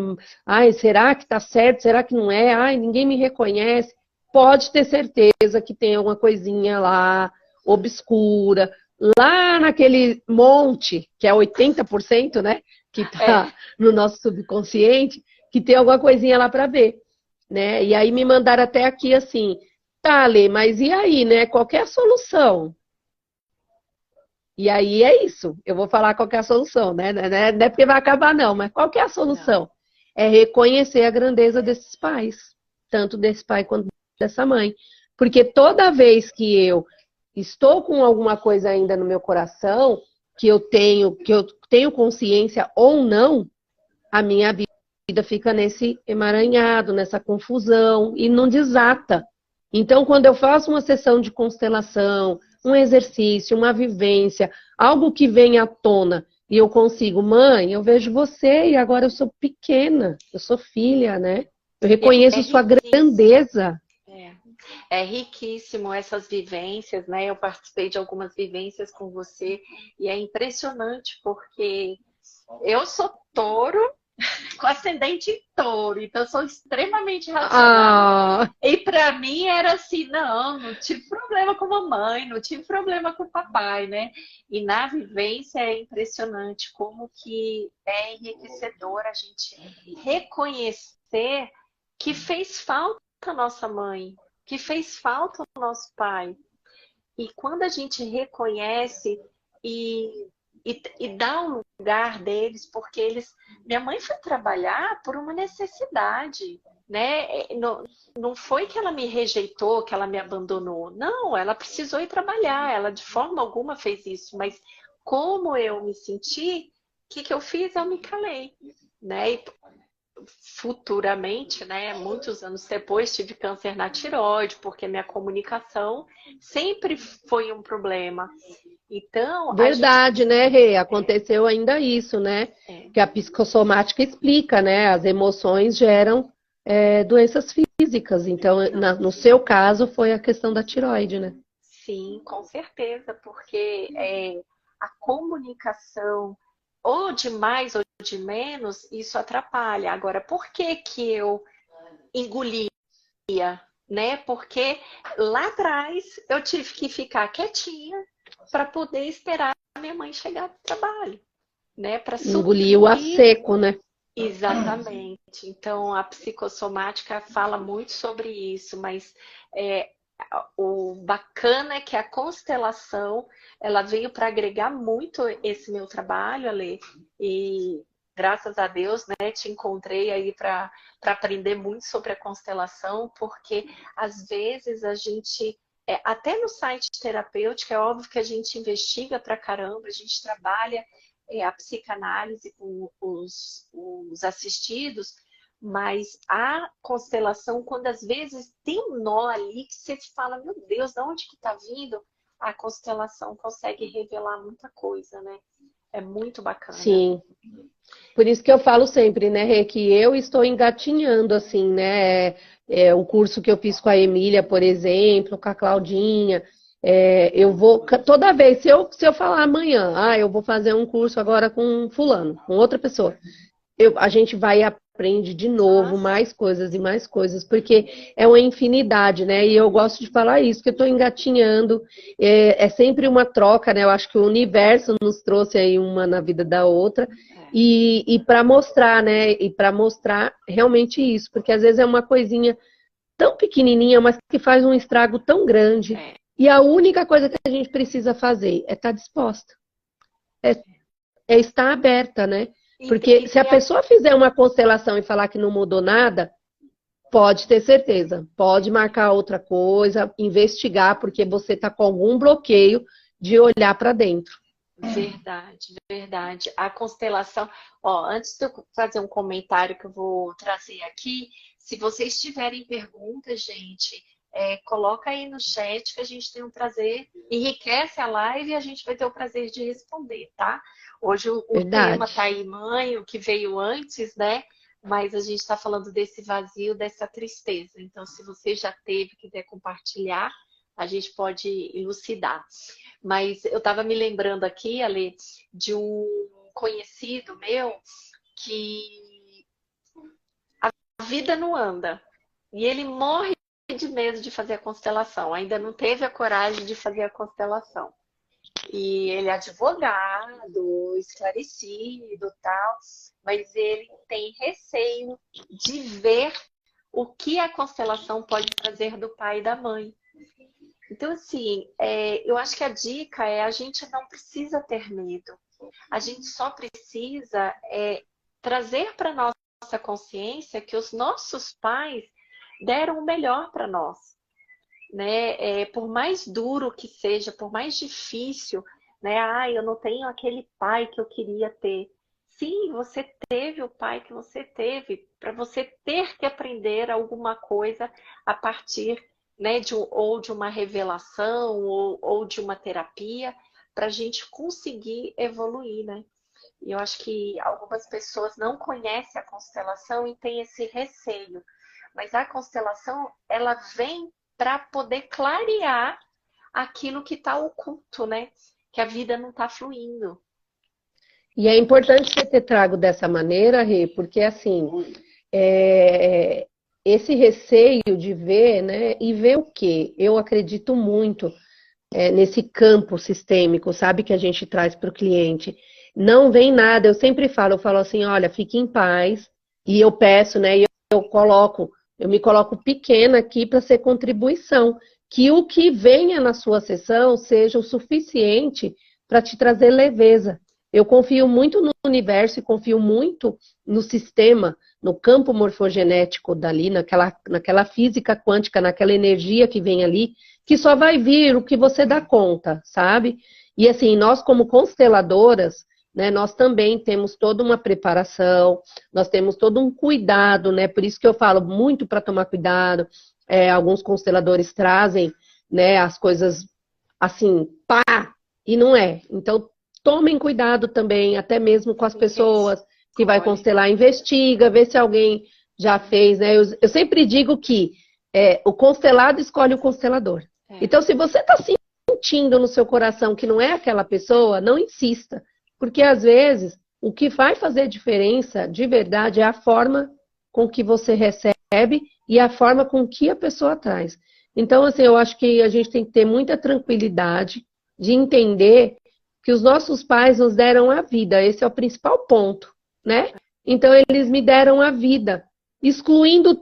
será que tá certo, será que não é, ninguém me reconhece, pode ter certeza que tem alguma coisinha lá, obscura, lá naquele monte, que é 80%, né, que está no nosso subconsciente, que tem alguma coisinha lá para ver, né, e aí me mandaram até aqui assim, tá, Lê, mas e aí, né, qual que é a solução? E aí é isso, eu vou falar qual que é a solução, né, não é porque vai acabar não, mas qual que é a solução? Não. É reconhecer a grandeza desses pais, tanto desse pai quanto dessa mãe, porque toda vez que eu estou com alguma coisa ainda no meu coração, que eu tenho consciência ou não, a minha vida fica nesse emaranhado, nessa confusão, e não desata. Então, quando eu faço uma sessão de constelação, um exercício, uma vivência, algo que vem à tona, e eu consigo, mãe, eu vejo você, e agora eu sou pequena, eu sou filha, né? Eu reconheço sua grandeza. É riquíssimo essas vivências, né? Eu participei de algumas vivências com você e é impressionante porque eu sou touro com ascendente em touro, então eu sou extremamente racional. E para mim era assim, não tive problema com a mamãe, não tive problema com o papai, né? E na vivência é impressionante como que é enriquecedor a gente reconhecer que fez falta a nossa mãe, que fez falta ao nosso pai. E quando a gente reconhece e dá o lugar deles, porque minha mãe foi trabalhar por uma necessidade, né? Não foi que ela me rejeitou, que ela me abandonou. Não, ela precisou ir trabalhar, ela de forma alguma fez isso, mas como eu me senti, o que eu fiz? Eu me calei, né? E futuramente, né, muitos anos depois, tive câncer na tireoide, porque minha comunicação sempre foi um problema. Então, Verdade, né, Rê? Aconteceu ainda isso, né? Que a psicossomática explica, né? As emoções geram doenças físicas. Então, no seu caso, foi a questão da tireoide, né? Sim, com certeza, porque a comunicação, ou de mais ou de menos, isso atrapalha. Agora, por que que eu engolia, né? Porque lá atrás eu tive que ficar quietinha para poder esperar a minha mãe chegar do trabalho, né? Para Engoliu a suprir. seco, né? Exatamente. Então, a psicossomática fala muito sobre isso, mas o bacana é que a constelação, ela veio para agregar muito esse meu trabalho, Ale, e graças a Deus, né, te encontrei aí para aprender muito sobre a constelação, porque às vezes a gente, até no site terapêutico, é óbvio que a gente investiga pra caramba, a gente trabalha a psicanálise com os assistidos, mas a constelação, quando às vezes tem um nó ali que você fala, meu Deus, de onde que está vindo? A constelação consegue revelar muita coisa, né? É muito bacana. Sim. Por isso que eu falo sempre, né, Rê, que eu estou engatinhando, assim, né? O curso que eu fiz com a Emília, por exemplo, com a Claudinha. Eu vou, toda vez, se eu falar amanhã, eu vou fazer um curso agora com fulano, com outra pessoa, a gente vai e aprende de novo mais coisas e mais coisas, porque é uma infinidade, né? E eu gosto de falar isso, que eu estou engatinhando, é sempre uma troca, né? Eu acho que o universo nos trouxe aí uma na vida da outra, e para mostrar, né? E para mostrar realmente isso, porque às vezes é uma coisinha tão pequenininha, mas que faz um estrago tão grande. E a única coisa que a gente precisa fazer é estar disposta. É estar aberta, né? Porque se a pessoa fizer uma constelação e falar que não mudou nada, pode ter certeza. Pode marcar outra coisa, investigar, porque você está com algum bloqueio de olhar para dentro. Verdade, verdade. A constelação, antes de eu fazer um comentário que eu vou trazer aqui, se vocês tiverem perguntas, gente, coloca aí no chat que a gente tem um prazer, enriquece a live e a gente vai ter o prazer de responder, tá? Hoje o tema tá aí, mãe, o que veio antes, né? Mas a gente está falando desse vazio, dessa tristeza. Então, se você já teve, quiser compartilhar, a gente pode elucidar. Mas eu estava me lembrando aqui, Ale, de um conhecido meu que a vida não anda. E ele morre de medo de fazer a constelação. Ainda não teve a coragem de fazer a constelação. E ele é advogado, esclarecido, tal, mas ele tem receio de ver o que a constelação pode fazer do pai e da mãe. Então, assim, eu acho que a dica a gente não precisa ter medo. A gente só precisa trazer para nossa consciência que os nossos pais deram o melhor para nós. Né? Por mais duro que seja, por mais difícil, né? Eu não tenho aquele pai que eu queria ter. Sim, você teve o pai que você teve, para você ter que aprender alguma coisa a partir, né, ou de uma revelação ou de uma terapia, para a gente conseguir evoluir, né? E eu acho que algumas pessoas não conhecem a constelação e têm esse receio. Mas a constelação, ela vem para poder clarear aquilo que está oculto, né? Que a vida não está fluindo. E é importante você ter trago dessa maneira, Rê, porque assim, esse receio de ver, né? E ver o quê? Eu acredito muito nesse campo sistêmico, sabe, que a gente traz para o cliente. Não vem nada, eu falo assim, olha, fique em paz, e eu peço, né? E eu coloco Eu me coloco pequena aqui para ser contribuição. Que o que venha na sua sessão seja o suficiente para te trazer leveza. Eu confio muito no universo e confio muito no sistema, no campo morfogenético dali, naquela física quântica, naquela energia que vem ali, que só vai vir o que você dá conta, sabe? E assim, nós como consteladoras, né, nós também temos toda uma preparação, nós temos todo um cuidado, né? Por isso que eu falo muito para tomar cuidado. Alguns consteladores trazem, né, as coisas assim, pá, e não é. Então, tomem cuidado também, até mesmo com as pessoas que vai constelar, investiga, vê se alguém já fez, né? Eu sempre digo que o constelado escolhe o constelador. Então, se você está sentindo no seu coração que não é aquela pessoa, não insista. Porque, às vezes, o que vai fazer diferença, de verdade, é a forma com que você recebe e a forma com que a pessoa traz. Então, assim, eu acho que a gente tem que ter muita tranquilidade de entender que os nossos pais nos deram a vida. Esse é o principal ponto, né? Então, eles me deram a vida. Excluindo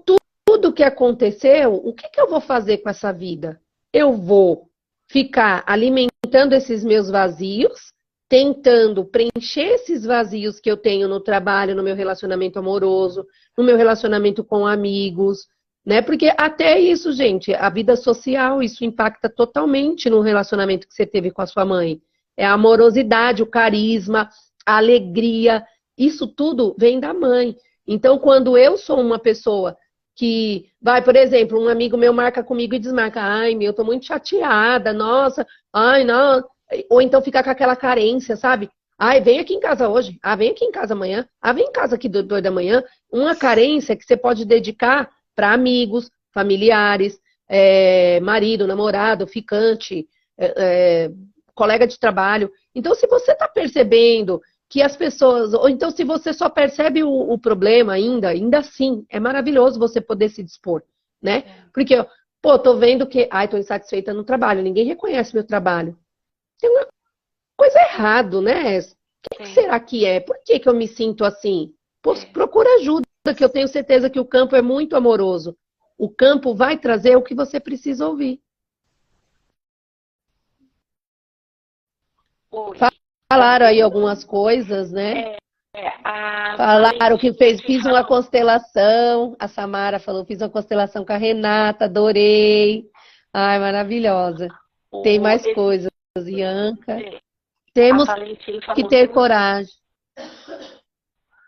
tudo que aconteceu, o que eu vou fazer com essa vida? Eu vou ficar alimentando esses meus vazios, tentando preencher esses vazios que eu tenho no trabalho, no meu relacionamento amoroso, no meu relacionamento com amigos, né? Porque até isso, gente, a vida social, isso impacta totalmente no relacionamento que você teve com a sua mãe. É a amorosidade, o carisma, a alegria, isso tudo vem da mãe. Então, quando eu sou uma pessoa que vai, por exemplo, um amigo meu marca comigo e desmarca, ai, meu, eu tô muito chateada, nossa, ai, não. Ou então ficar com aquela carência, sabe? Ai, vem aqui em casa hoje, vem aqui em casa amanhã, vem em casa aqui 2 da manhã. Uma carência que você pode dedicar para amigos, familiares, marido, namorado, ficante, colega de trabalho. Então, se você está percebendo que as pessoas, ou então se você só percebe o problema ainda assim, é maravilhoso você poder se dispor, né? Porque, pô, tô vendo que, tô insatisfeita no trabalho, ninguém reconhece meu trabalho. Tem uma coisa errada, né? O que será que é? Por que eu me sinto assim? Procura ajuda, que eu tenho certeza que o campo é muito amoroso. O campo vai trazer o que você precisa ouvir. Oi. Falaram aí algumas coisas, né? Falaram que fiz uma constelação. A Samara falou, fiz uma constelação com a Renata, adorei. Ai, maravilhosa. Tem mais coisas, Ianca. Temos que ter coragem.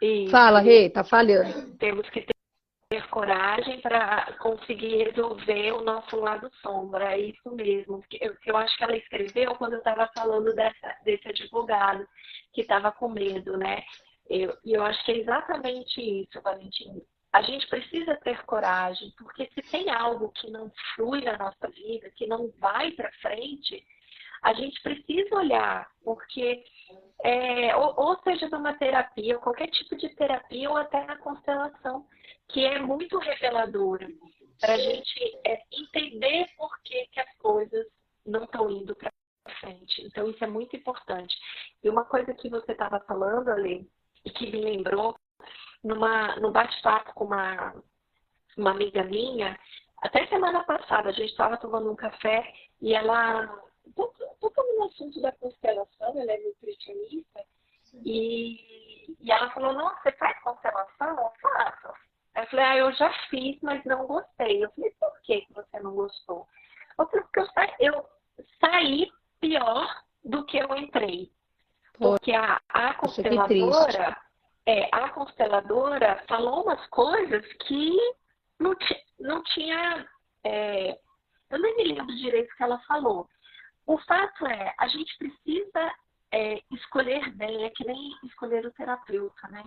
Isso. Fala, Rê, tá falhando. Temos que ter coragem para conseguir resolver o nosso lado sombra. É isso mesmo. Eu acho que ela escreveu quando eu estava falando desse advogado que estava com medo, né? E eu acho que é exatamente isso, Valentim. A gente precisa ter coragem, porque se tem algo que não flui na nossa vida, que não vai para frente, a gente precisa olhar, porque, ou seja, numa terapia, qualquer tipo de terapia, ou até na constelação, que é muito reveladora, para a gente entender por que as coisas não estão indo para frente. Então, isso é muito importante. E uma coisa que você estava falando, Ale, e que me lembrou, no bate-papo com uma amiga minha, até semana passada, a gente estava tomando um café e ela, tocando no assunto da constelação, ela é nutricionista, e ela falou, nossa, você faz constelação? Eu faço. Aí eu falei, eu já fiz, mas não gostei. Eu falei, por que você não gostou? Eu falei, porque eu saí pior do que eu entrei. Porque a consteladora falou umas coisas que não tinha. Eu nem me lembro direito o que ela falou. O fato é, a gente precisa escolher bem, é que nem escolher o terapeuta, né?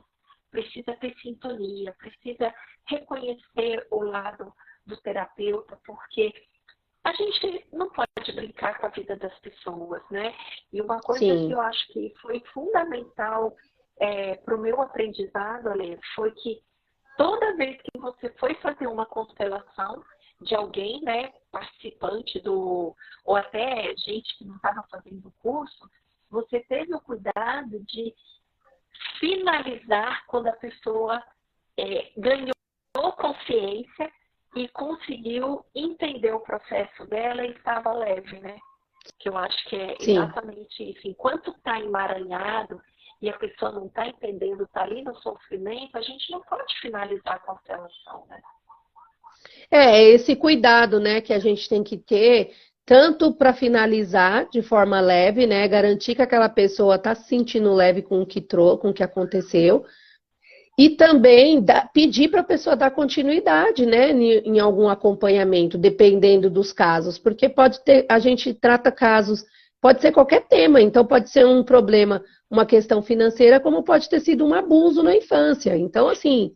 Precisa ter sintonia, precisa reconhecer o lado do terapeuta, porque a gente não pode brincar com a vida das pessoas, né? E uma coisa que eu acho que foi fundamental para o meu aprendizado, Ale, foi que toda vez que você foi fazer uma constelação de alguém, né, participante ou até gente que não estava fazendo o curso, você teve o cuidado de finalizar quando a pessoa ganhou consciência e conseguiu entender o processo dela e estava leve, né? Que eu acho que é exatamente isso. Enquanto está emaranhado e a pessoa não está entendendo, está ali no sofrimento, a gente não pode finalizar a constelação, né? É esse cuidado, né, que a gente tem que ter, tanto para finalizar de forma leve, né, garantir que aquela pessoa está se sentindo leve com o que aconteceu, e também pedir para a pessoa dar continuidade, né, em algum acompanhamento, dependendo dos casos, porque pode ter, a gente trata casos, pode ser qualquer tema, então pode ser um problema, uma questão financeira, como pode ter sido um abuso na infância. Então, assim,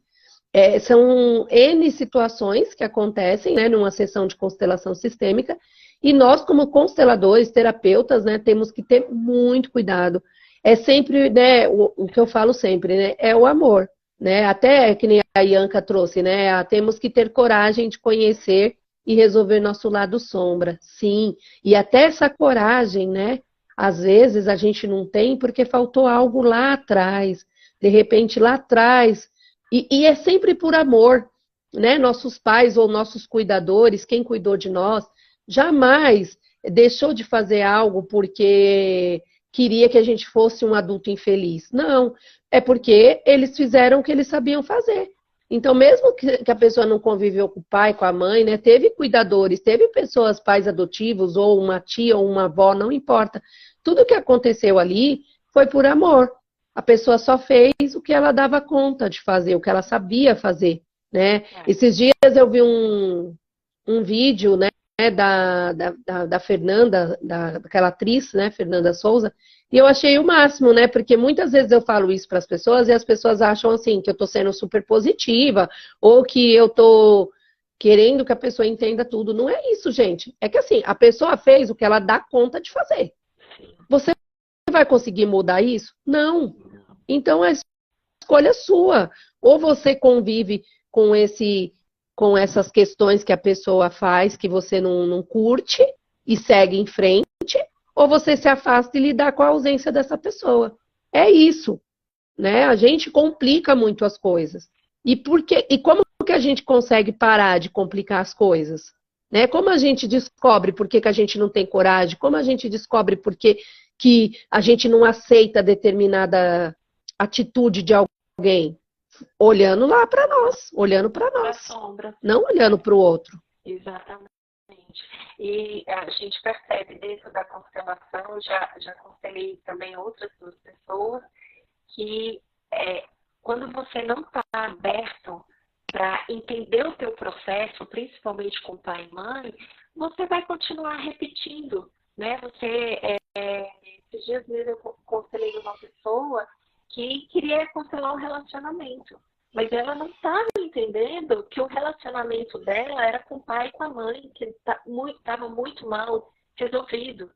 são N situações que acontecem, né, numa sessão de constelação sistêmica, e nós, como consteladores, terapeutas, né, temos que ter muito cuidado. É sempre, né, o que eu falo sempre, né, é o amor, né, até que nem a Ianca trouxe, né, temos que ter coragem de conhecer e resolver nosso lado sombra, sim, e até essa coragem, né, às vezes a gente não tem porque faltou algo lá atrás, de repente lá atrás. E é sempre por amor, né? Nossos pais ou nossos cuidadores, quem cuidou de nós, jamais deixou de fazer algo porque queria que a gente fosse um adulto infeliz. Não, é porque eles fizeram o que eles sabiam fazer. Então, mesmo que a pessoa não conviveu com o pai, com a mãe, né? Teve cuidadores, teve pessoas, pais adotivos, ou uma tia, ou uma avó, não importa. Tudo que aconteceu ali foi por amor. A pessoa só fez o que ela dava conta de fazer, o que ela sabia fazer, né? Esses dias eu vi um vídeo, né, da Fernanda, daquela atriz, né, Fernanda Souza, e eu achei o máximo, né, porque muitas vezes eu falo isso para as pessoas e as pessoas acham assim, que eu tô sendo super positiva, ou que eu tô querendo que a pessoa entenda tudo. Não é isso, gente. É que assim, a pessoa fez o que ela dá conta de fazer. Você vai conseguir mudar isso? Não. Então é escolha sua. Ou você convive com essas questões que a pessoa faz, que você não curte e segue em frente, ou você se afasta e lidar com a ausência dessa pessoa. É isso, né? A gente complica muito as coisas. E como que a gente consegue parar de complicar as coisas? Né? Como a gente descobre por que a gente não tem coragem? Como a gente descobre por que a gente não aceita determinada atitude de alguém? Olhando lá para nós, olhando para nós, não olhando para o outro. Exatamente. E a gente percebe dentro da constelação, já constelei também outras duas pessoas, que quando você não está aberto para entender o teu processo, principalmente com pai e mãe, você vai continuar repetindo, né? Esses dias mesmo eu constelei uma pessoa que queria constelar um relacionamento, mas ela não estava entendendo que o relacionamento dela era com o pai e com a mãe, que estava muito mal resolvido.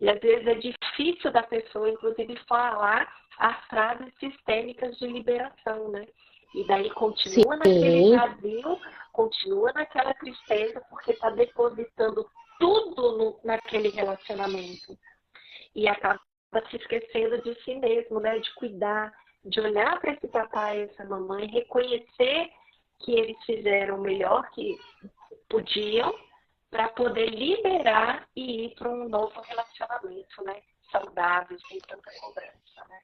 E às vezes é difícil da pessoa, inclusive, falar as frases sistêmicas de liberação, né? E daí continua naquele vazio, continua naquela tristeza, porque está depositando tudo naquele relacionamento. E acaba se esquecendo de si mesmo, né? De cuidar, de olhar para esse papai e essa mamãe, reconhecer que eles fizeram o melhor que podiam para poder liberar e ir para um novo relacionamento, né? Saudável, sem tanta cobrança, né?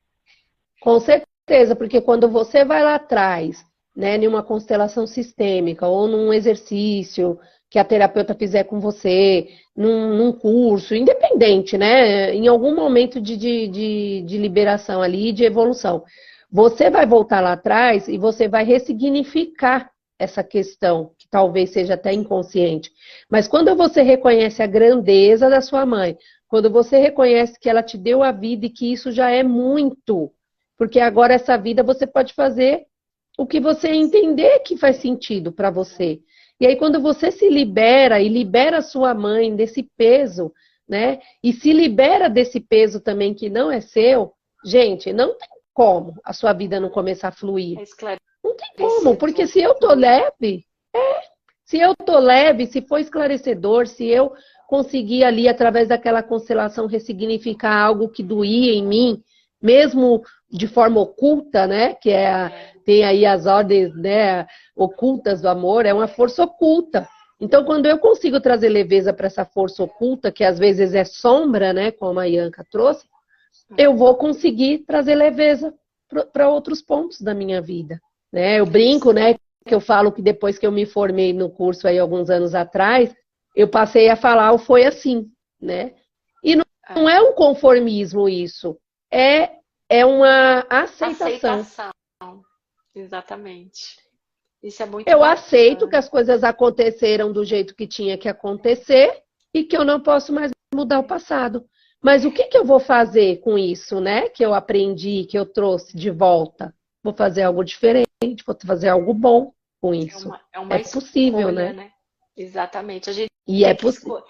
Com certeza, porque quando você vai lá atrás, né, em uma constelação sistêmica ou num exercício que a terapeuta fizer com você, num curso, independente, né? Em algum momento de liberação ali, de evolução. Você vai voltar lá atrás e você vai ressignificar essa questão, que talvez seja até inconsciente. Mas quando você reconhece a grandeza da sua mãe, quando você reconhece que ela te deu a vida e que isso já é muito, porque agora essa vida você pode fazer o que você entender que faz sentido para você. E aí, quando você se libera e libera a sua mãe desse peso, né? E se libera desse peso também que não é seu, gente, não tem como a sua vida não começar a fluir. Não tem como, porque se eu tô leve, se for esclarecedor, se eu conseguir ali, através daquela constelação, ressignificar algo que doía em mim, mesmo de forma oculta, né? Que tem aí as ordens, né, ocultas do amor, é uma força oculta. Então, quando eu consigo trazer leveza para essa força oculta, que às vezes é sombra, né, como a Ianca trouxe, eu vou conseguir trazer leveza para outros pontos da minha vida, né? Eu brinco, né, que eu falo que depois que eu me formei no curso aí alguns anos atrás, eu passei a falar o foi assim, né? E não é um conformismo isso, é uma aceitação. Exatamente. Isso é muito Eu bacana. aceito que as coisas aconteceram do jeito que tinha que acontecer e que eu não posso mais mudar o passado. Mas o que eu vou fazer com isso, né? Que eu aprendi, que eu trouxe de volta? Vou fazer algo diferente, vou fazer algo bom com isso. É possível, escolha, né? Exatamente. A gente E tem é que possível.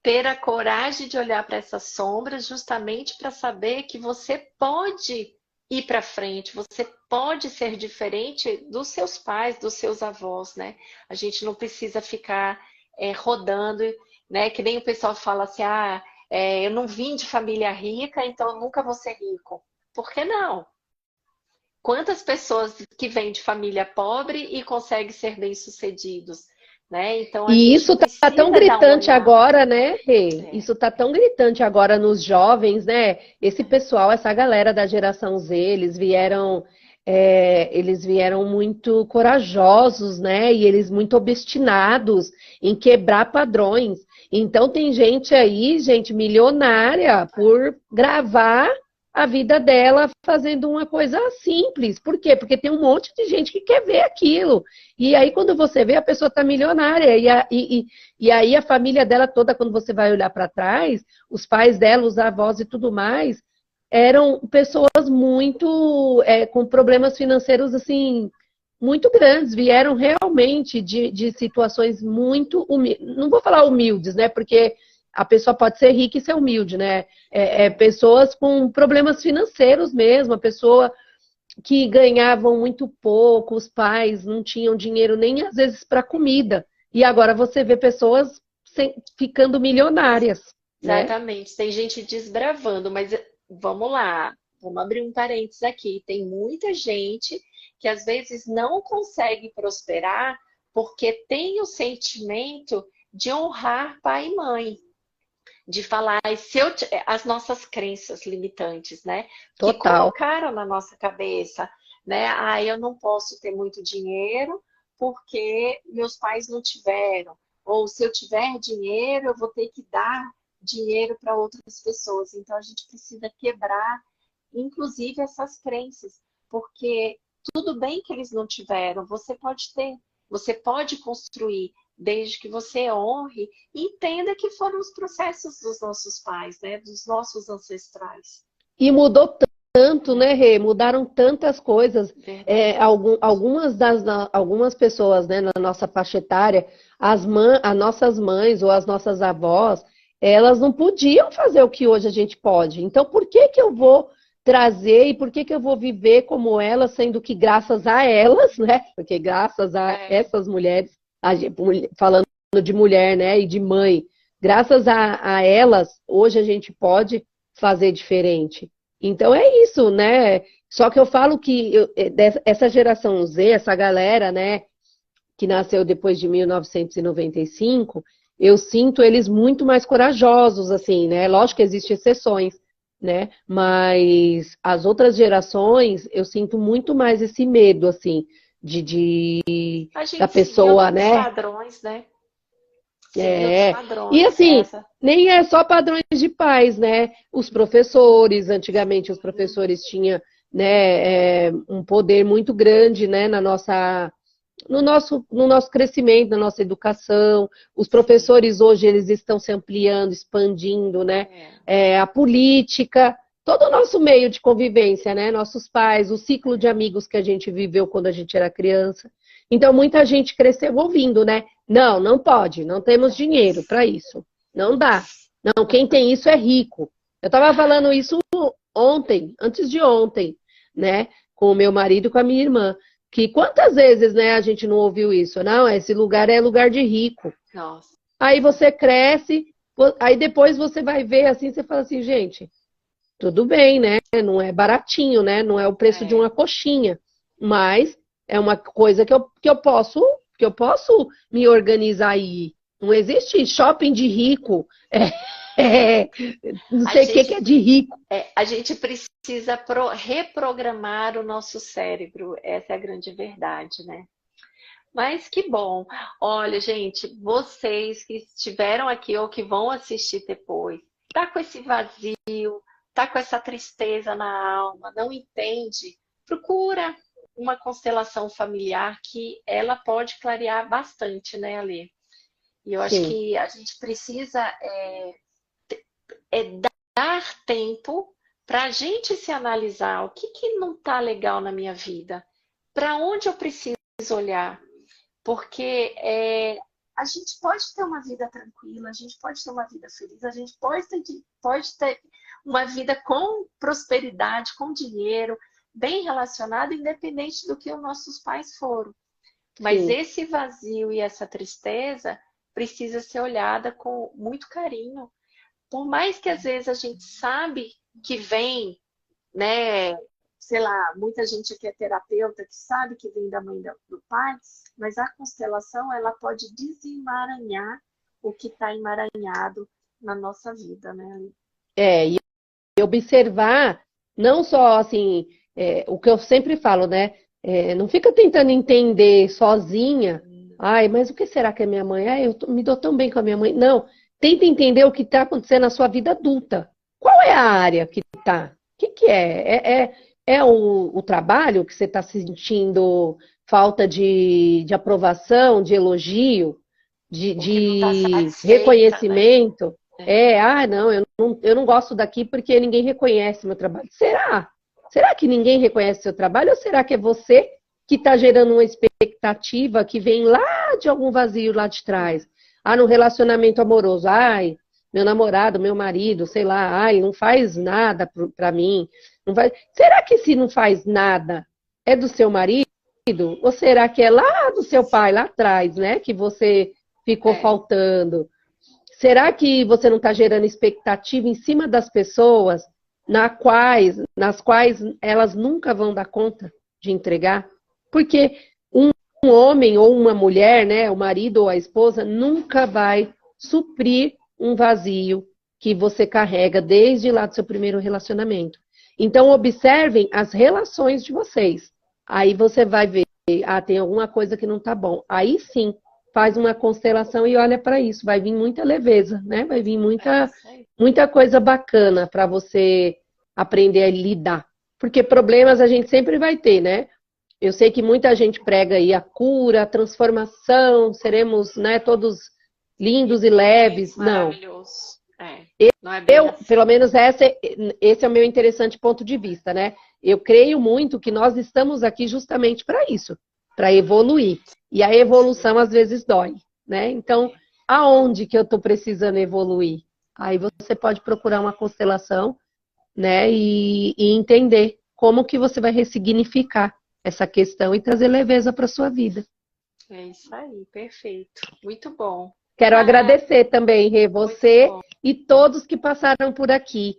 ter a coragem de olhar para essas sombras justamente para saber que você pode ir para frente, você pode ser diferente dos seus pais, dos seus avós, né? A gente não precisa ficar rodando, né? Que nem o pessoal fala assim, eu não vim de família rica, então eu nunca vou ser rico. Por que não? Quantas pessoas que vêm de família pobre e conseguem ser bem-sucedidos, né? Então a E gente isso tá tão precisa dar um gritante olhar. agora, né, Rê? Isso tá tão gritante agora nos jovens, né? Esse pessoal, essa galera da geração Z, eles vieram muito corajosos, né? E eles muito obstinados em quebrar padrões. Então tem gente aí, gente milionária, por gravar a vida dela fazendo uma coisa simples. Por quê? Porque tem um monte de gente que quer ver aquilo. E aí, quando você vê, a pessoa está milionária. E aí, a família dela toda, quando você vai olhar para trás, os pais dela, os avós e tudo mais, eram pessoas muito com problemas financeiros, assim, muito grandes. Vieram realmente de situações muito humildes. Não vou falar humildes, né? Porque a pessoa pode ser rica e ser humilde, né? Pessoas com problemas financeiros mesmo, a pessoa que ganhavam muito pouco, os pais não tinham dinheiro nem às vezes para comida. E agora você vê pessoas ficando milionárias, né? Exatamente. Tem gente desbravando, mas vamos lá, vamos abrir um parênteses aqui. Tem muita gente que às vezes não consegue prosperar porque tem o sentimento de honrar pai e mãe. De falar as nossas crenças limitantes, né? Que Total. colocaram na nossa cabeça, né? Eu não posso ter muito dinheiro porque meus pais não tiveram. Ou se eu tiver dinheiro, eu vou ter que dar dinheiro para outras pessoas. Então a gente precisa quebrar, inclusive, essas crenças, porque tudo bem que eles não tiveram, você pode ter, você pode construir, desde que você honre e entenda que foram os processos dos nossos pais, né? Dos nossos ancestrais. E mudou tanto, né, Rê? Mudaram tantas coisas. Algumas pessoas, né, na nossa faixa etária, as nossas mães ou as nossas avós, elas não podiam fazer o que hoje a gente pode. Então, por que eu vou trazer e por que eu vou viver como elas, sendo que graças a elas, né? Porque graças a essas mulheres, falando de mulher, né, e de mãe, graças a elas, hoje a gente pode fazer diferente. Então é isso, né? Só que eu falo que essa geração Z, essa galera, né, que nasceu depois de 1995, eu sinto eles muito mais corajosos, assim, né? Lógico que existem exceções, né? Mas as outras gerações, eu sinto muito mais esse medo, assim, da pessoa, né? Padrões, né? E assim, nem é só padrões de pais, né? Os professores, antigamente os professores tinham, né, um poder muito grande, né, no nosso crescimento, na nossa educação. Os professores hoje eles estão se ampliando, expandindo, né? A política, todo o nosso meio de convivência, né? Nossos pais, o ciclo de amigos que a gente viveu quando a gente era criança. Então, muita gente cresceu ouvindo, né? Não pode, não temos dinheiro para isso. Não dá. Não, quem tem isso é rico. Eu estava falando isso ontem, antes de ontem, né? Com o meu marido e com a minha irmã. Que quantas vezes, né, a gente não ouviu isso? Não, esse lugar é lugar de rico. Nossa. Aí você cresce, aí depois você vai ver assim, você fala assim, gente, tudo bem, né? Não é baratinho, né? Não é o preço de uma coxinha, mas é uma coisa que eu posso me organizar aí. Não existe shopping de rico. É, não A sei o que gente, é de rico. a gente precisa reprogramar o nosso cérebro. Essa é a grande verdade, né? Mas que bom. Olha, gente, vocês que estiveram aqui ou que vão assistir depois, tá com esse vazio, tá com essa tristeza na alma, não entende? Procura uma constelação familiar que ela pode clarear bastante, né, Ale? E eu acho Sim, que a gente precisa é dar tempo para a gente se analisar o que não está legal na minha vida, para onde eu preciso olhar, porque a gente pode ter uma vida tranquila, a gente pode ter uma vida feliz, a gente pode ter uma vida com prosperidade, com dinheiro, bem relacionado, independente do que os nossos pais foram. Mas sim. esse vazio e essa tristeza precisa ser olhada com muito carinho. Por mais que às vezes a gente sabe que vem, né? Sei lá, muita gente que é terapeuta que sabe que vem da mãe do pai, mas a constelação ela pode desemaranhar o que está emaranhado na nossa vida, né? E observar, não só assim, o que eu sempre falo, né? Não fica tentando entender sozinha. Ai, mas o que será que é minha mãe? Ai, me dou tão bem com a minha mãe. Não, tenta entender o que está acontecendo na sua vida adulta. Qual é a área que está? O que é? É o trabalho que você está sentindo falta de aprovação, de elogio, O que não está de satisfeita, né? reconhecimento? Não, eu não gosto daqui porque ninguém reconhece meu trabalho. Será? Será que ninguém reconhece seu trabalho ou será que é você que está gerando uma expectativa que vem lá de algum vazio lá de trás? Ah, no relacionamento amoroso, ai, meu namorado, meu marido, sei lá, ai, não faz nada para mim. Não faz... Será que se não faz nada é do seu marido? Ou será que é lá do seu pai, lá atrás, né, que você ficou É, faltando? Será que você não está gerando expectativa em cima das pessoas nas quais elas nunca vão dar conta de entregar? Porque um homem ou uma mulher, né, o marido ou a esposa, nunca vai suprir um vazio que você carrega desde lá do seu primeiro relacionamento. Então, observem as relações de vocês. Aí você vai ver, tem alguma coisa que não está bom. Aí sim, faz uma constelação e olha para isso. Vai vir muita leveza, né? Vai vir isso aí. muita coisa bacana para você aprender a lidar. Porque problemas a gente sempre vai ter, né? Eu sei que muita gente prega aí a cura, a transformação, seremos, né, todos lindos e leves. Não. Maravilhoso. Não é bem assim. Pelo menos esse é o meu interessante ponto de vista, né? Eu creio muito que nós estamos aqui justamente para isso, para evoluir. E a evolução às vezes dói, né? Então, aonde que eu estou precisando evoluir? Aí você pode procurar uma constelação, né? E entender como que você vai ressignificar essa questão e trazer leveza para sua vida. É isso aí, perfeito. Muito bom. Quero Ah, agradecer também, Rê, muito você bom. e todos que passaram por aqui.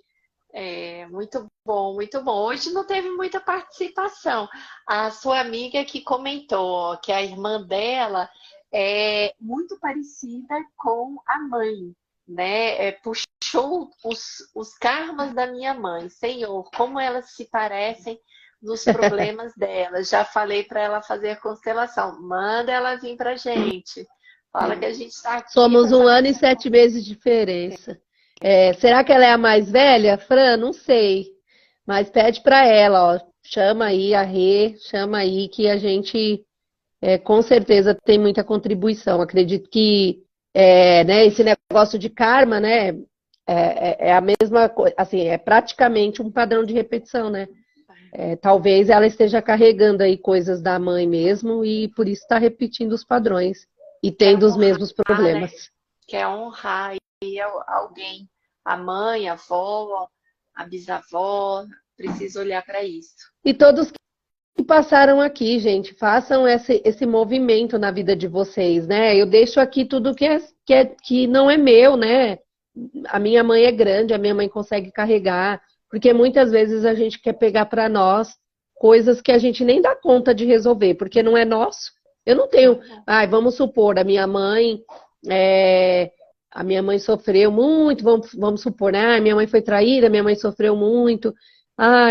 Muito bom, muito bom. Hoje não teve muita participação. A sua amiga que comentou que a irmã dela é muito parecida com a mãe, né? Puxou os karmas da minha mãe. Senhor, como elas se parecem nos problemas dela. Já falei para ela fazer a constelação. Manda ela vir para gente. Fala que a gente está aqui Somos para um fazer ano e essa 7 meses de diferença. Será que ela é a mais velha, Fran? Não sei. Mas pede para ela, ó, chama aí a Rê, chama aí que a gente com certeza tem muita contribuição. Acredito que né, esse negócio de karma, né, é a mesma coisa, assim, é praticamente um padrão de repetição, né? Talvez ela esteja carregando aí coisas da mãe mesmo e por isso está repetindo os padrões e quer tendo os mesmos honrar, né? problemas. Quer honrar aí alguém, a mãe, a avó, a bisavó, precisa olhar para isso. E todos que passaram aqui, gente, façam esse movimento na vida de vocês, né? Eu deixo aqui tudo que não é meu, né? A minha mãe é grande, a minha mãe consegue carregar, porque muitas vezes a gente quer pegar para nós coisas que a gente nem dá conta de resolver, porque não é nosso. Eu não tenho, vamos supor, a minha mãe sofreu muito, vamos supor, né? Minha mãe foi traída, minha mãe sofreu muito.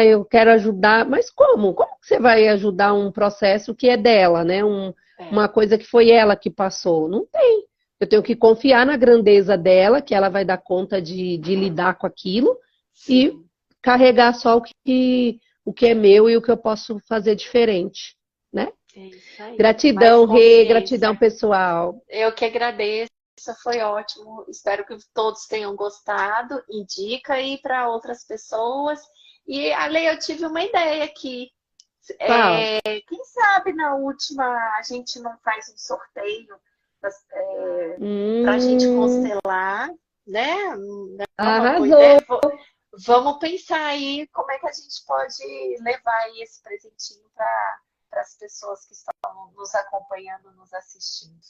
Eu quero ajudar. Mas como? Como que você vai ajudar um processo que é dela, né? Uma coisa que foi ela que passou? Não tem. Eu tenho que confiar na grandeza dela, que ela vai dar conta de lidar com aquilo e carregar só o que é meu e o que eu posso fazer diferente, né? É isso aí. Gratidão, Rê, gratidão, pessoal. Eu que agradeço, foi ótimo. Espero que todos tenham gostado. Indica aí para outras pessoas. E, Ale, eu tive uma ideia aqui. Quem sabe na última a gente não faz um sorteio para a gente constelar, né? Arrasou! Vamos pensar aí como é que a gente pode levar aí esse presentinho para as pessoas que estão nos acompanhando, nos assistindo.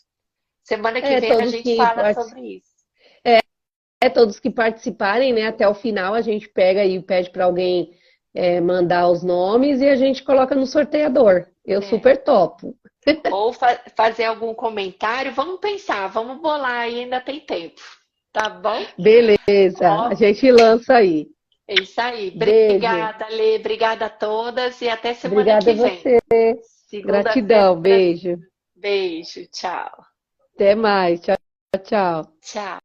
Semana que vem a gente fala sobre isso. Todos que participarem, né? Até o final a gente pega e pede para alguém mandar os nomes e a gente coloca no sorteador. Eu super topo. Ou fazer algum comentário. Vamos pensar, vamos bolar aí, ainda tem tempo. Tá bom? Beleza, a gente lança aí. É isso aí. Beijo. Obrigada, Lê. Obrigada a todas e até semana que vem. Obrigada a você. Gratidão, beijo. Beijo, tchau. Até mais. Tchau, tchau. Tchau.